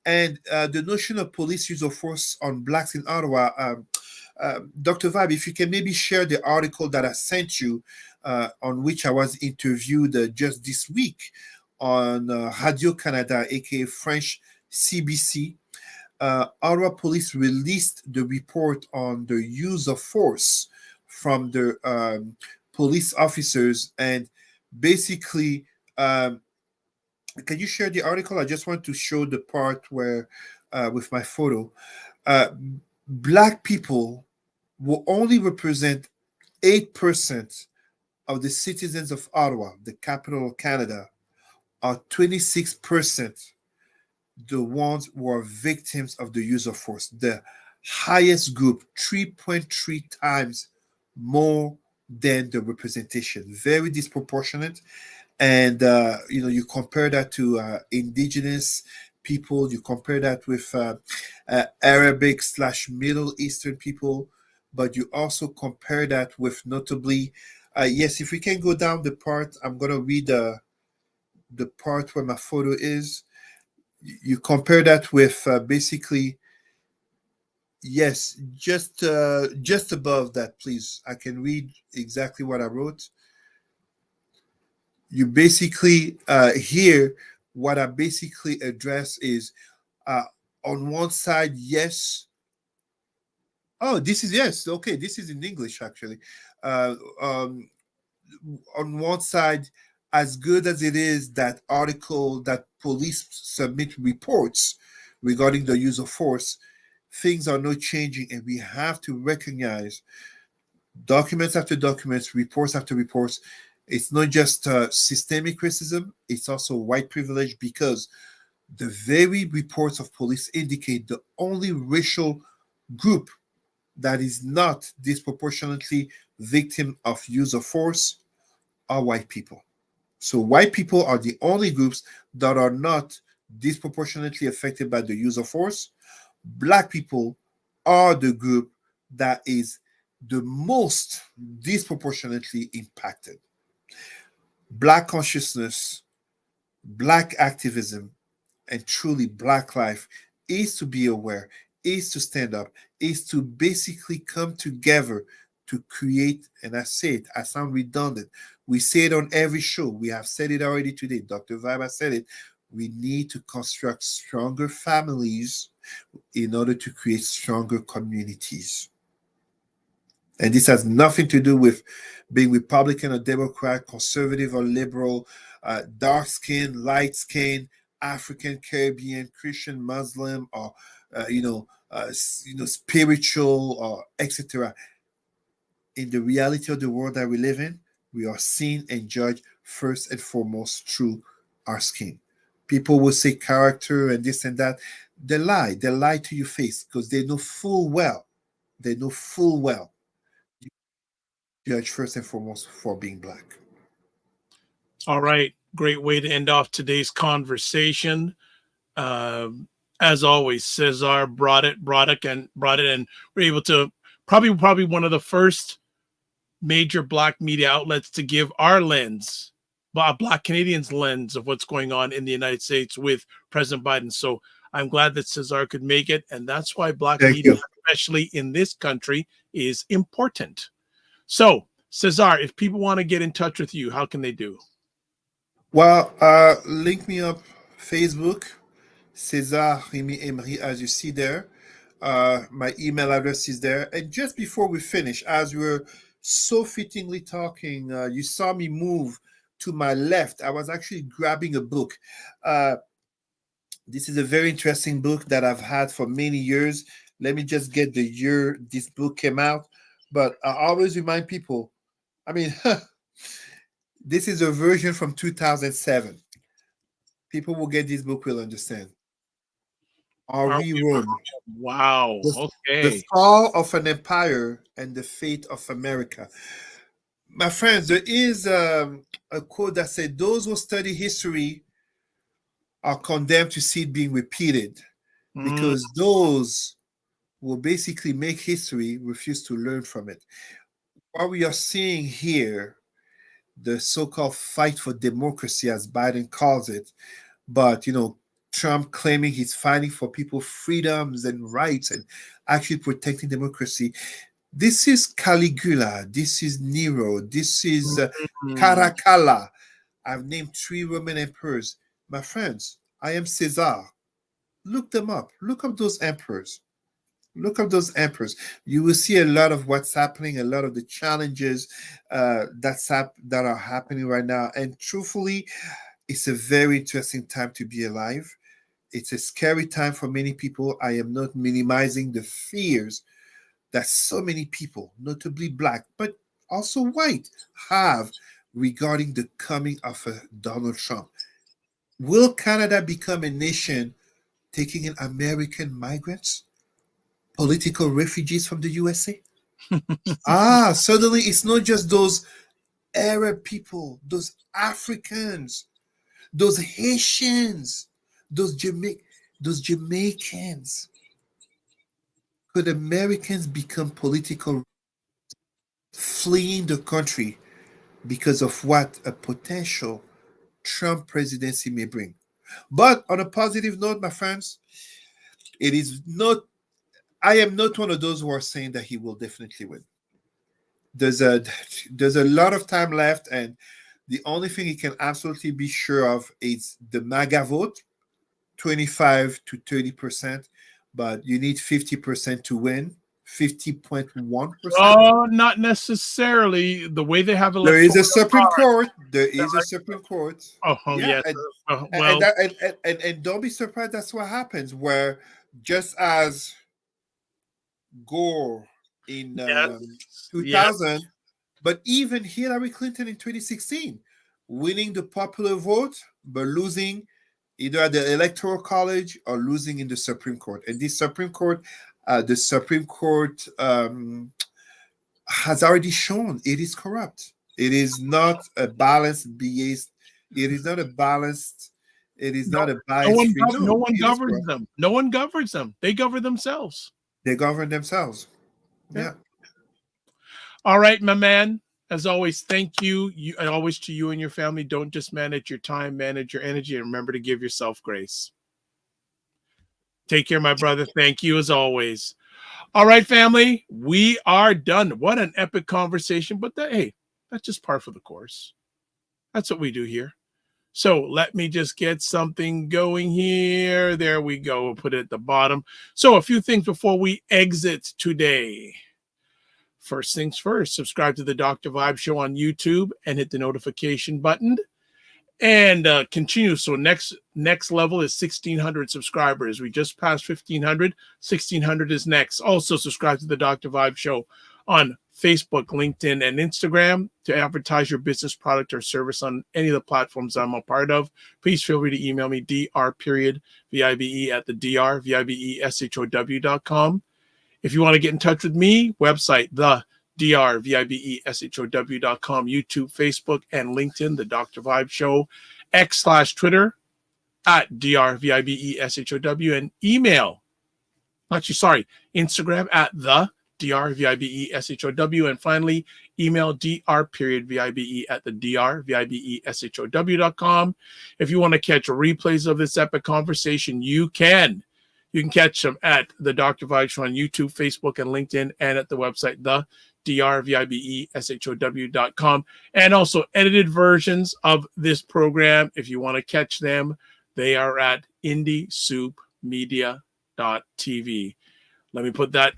And the notion of police use of force on blacks in Ottawa, Dr. Vibe, if you can maybe share the article that I sent you, on which I was interviewed just this week on Radio Canada, aka French CBC. Ottawa police released the report on the use of force from the police officers, and basically, can you share the article? I just want to show the part where, with my photo, uh, black people will only represent 8% of the citizens of Ottawa, the capital of Canada, are 26% the ones who are victims of the use of force. The highest group, 3.3 times more than the representation. Very disproportionate. And you compare that to indigenous people, you compare that with Arabic / Middle Eastern people, but you also compare that with notably, yes, if we can go down the part, I'm going to read the part where my photo is. You compare that with basically, yes, just above that, please. I can read exactly what I wrote. You basically here, what I basically address is, on one side, yes. Oh, this is, yes. Okay, this is in English actually. On one side, as good as it is that article that police submit reports regarding the use of force, things are not changing, and we have to recognize documents after documents, reports after reports. It's not just systemic racism, it's also white privilege, because the very reports of police indicate the only racial group that is not disproportionately victim of use of force are white people. So white people are the only groups that are not disproportionately affected by the use of force. Black people are the group that is the most disproportionately impacted. Black consciousness, black activism, and truly black life is to be aware, is to stand up, is to basically come together to create, and I say it, I sound redundant. We say it on every show. We have said it already today. Dr. Vibe said it. We need to construct stronger families in order to create stronger communities. And this has nothing to do with being Republican or Democrat, conservative or liberal, dark skin, light skin, African, Caribbean, Christian, Muslim, or spiritual, or etc. In the reality of the world that we live in, we are seen and judged first and foremost through our skin. People will say character and this and that. They lie. They lie to your face because they know full well. They know full well. Judge first and foremost for being black. All right. Great way to end off today's conversation. As always, Cesar brought it, and we're able to probably one of the first major black media outlets to give our lens, black Canadians' lens of what's going on in the United States with President Biden. So I'm glad that Cesar could make it. And that's why black media, especially in this country, is important. So, Cesar, if people want to get in touch with you, how can they do? Well, link me up Facebook, Cesar Remy Emery, as you see there. My email address is there. And just before we finish, as we were so fittingly talking, you saw me move to my left. I was actually grabbing a book. This is a very interesting book that I've had for many years. Let me just get the year this book came out. But I always remind people, I mean, this is a version from 2007. People will get this book will understand. Are we Rome? Wow. Okay. The Fall of an Empire and the Fate of America. My friends, there is a quote that said, "Those who study history are condemned to see it being repeated, because those who basically make history refuse to learn from it." What we are seeing here the so-called fight for democracy, as Biden calls it. But, Trump claiming he's fighting for people's freedoms and rights and actually protecting democracy. This is Caligula. This is Nero. This is Caracalla. I've named 3 Roman emperors. My friends, I am Cesar. Look them up. Look up those emperors. Look up those emperors. You will see a lot of what's happening, a lot of the challenges that are happening right now. And truthfully, it's a very interesting time to be alive. It's a scary time for many people. I am not minimizing the fears that so many people, notably Black, but also white, have regarding the coming of Donald Trump. Will Canada become a nation taking in American migrants, political refugees from the USA? Suddenly it's not just those Arab people, those Africans, those Haitians, those Jamaicans. Could Americans become political, fleeing the country because of what a potential Trump presidency may bring? But on a positive note, my friends, it is not. I am not one of those who are saying that he will definitely win. There's a lot of time left, and the only thing he can absolutely be sure of is the MAGA vote, 25 to 30%, but you need 50% to win. 50.1%. Oh, not necessarily. The way they have There is a electoral Supreme college. Court. There is a Supreme Court. Oh, Yeah, yes. and, and don't be surprised. That's what happens. Where just as Gore in Yes. 2000, but even Hillary Clinton in 2016, winning the popular vote but losing either at the Electoral College or losing in the Supreme Court. And this Supreme Court, the Supreme Court has already shown it is corrupt. It is not a balanced BA. It is not a balanced. It is not a biased. No one governs them. No one governs them. They govern themselves. They govern themselves. Yeah. All right, my man. As always, thank you. And always to you and your family. Don't just manage your time, manage your energy, and remember to give yourself grace. Take care, my brother. Thank you as always. All right, family, we are done. What an epic conversation. But hey, that's just par for the course. That's what we do here. So let me just get something going here. There we go. We'll put it at the bottom. So a few things before we exit today. First things first, subscribe to the Dr. Vibe Show on YouTube and hit the notification button. And continue. So next level is 1,600 subscribers. We just passed 1,500. 1,600 is next. Also subscribe to the Dr. Vibe Show on Facebook, LinkedIn, and Instagram to advertise your business, product, or service on any of the platforms I'm a part of. Please feel free to email me, dr.vibe at the drvibeshow.com. If you want to get in touch with me, website, the drvibeshow.com, YouTube, Facebook, and LinkedIn, the Dr. Vibe Show, X/Twitter at drvibeshow, and email. Instagram at the drvibeshow, and finally, email dr.vibe at the drvibeshow.com. If you want to catch replays of this epic conversation, you can. You can catch them at the Dr. Vibe Show on YouTube, Facebook, and LinkedIn, and at the website, the drvibeshow.com, and also edited versions of this program. If you want to catch them, they are at indiesoupmedia.tv. Let me put that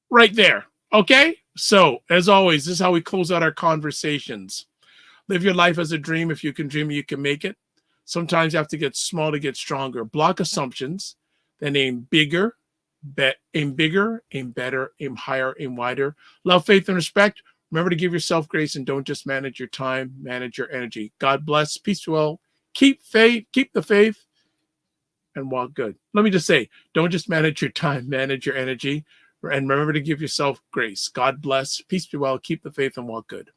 right there. Okay? So, as always, this is how we close out our conversations. Live your life as a dream. If you can dream, you can make it. Sometimes you have to get small to get stronger. Block assumptions, then aim bigger, aim better, aim higher, aim wider. Love, faith, and respect. Remember to give yourself grace and don't just manage your time, manage your energy. God bless. Peace to all. Keep faith, keep the faith, and walk good. Let me just say, don't just manage your time, manage your energy, and remember to give yourself grace. God bless. Peace be well. Keep the faith and walk good.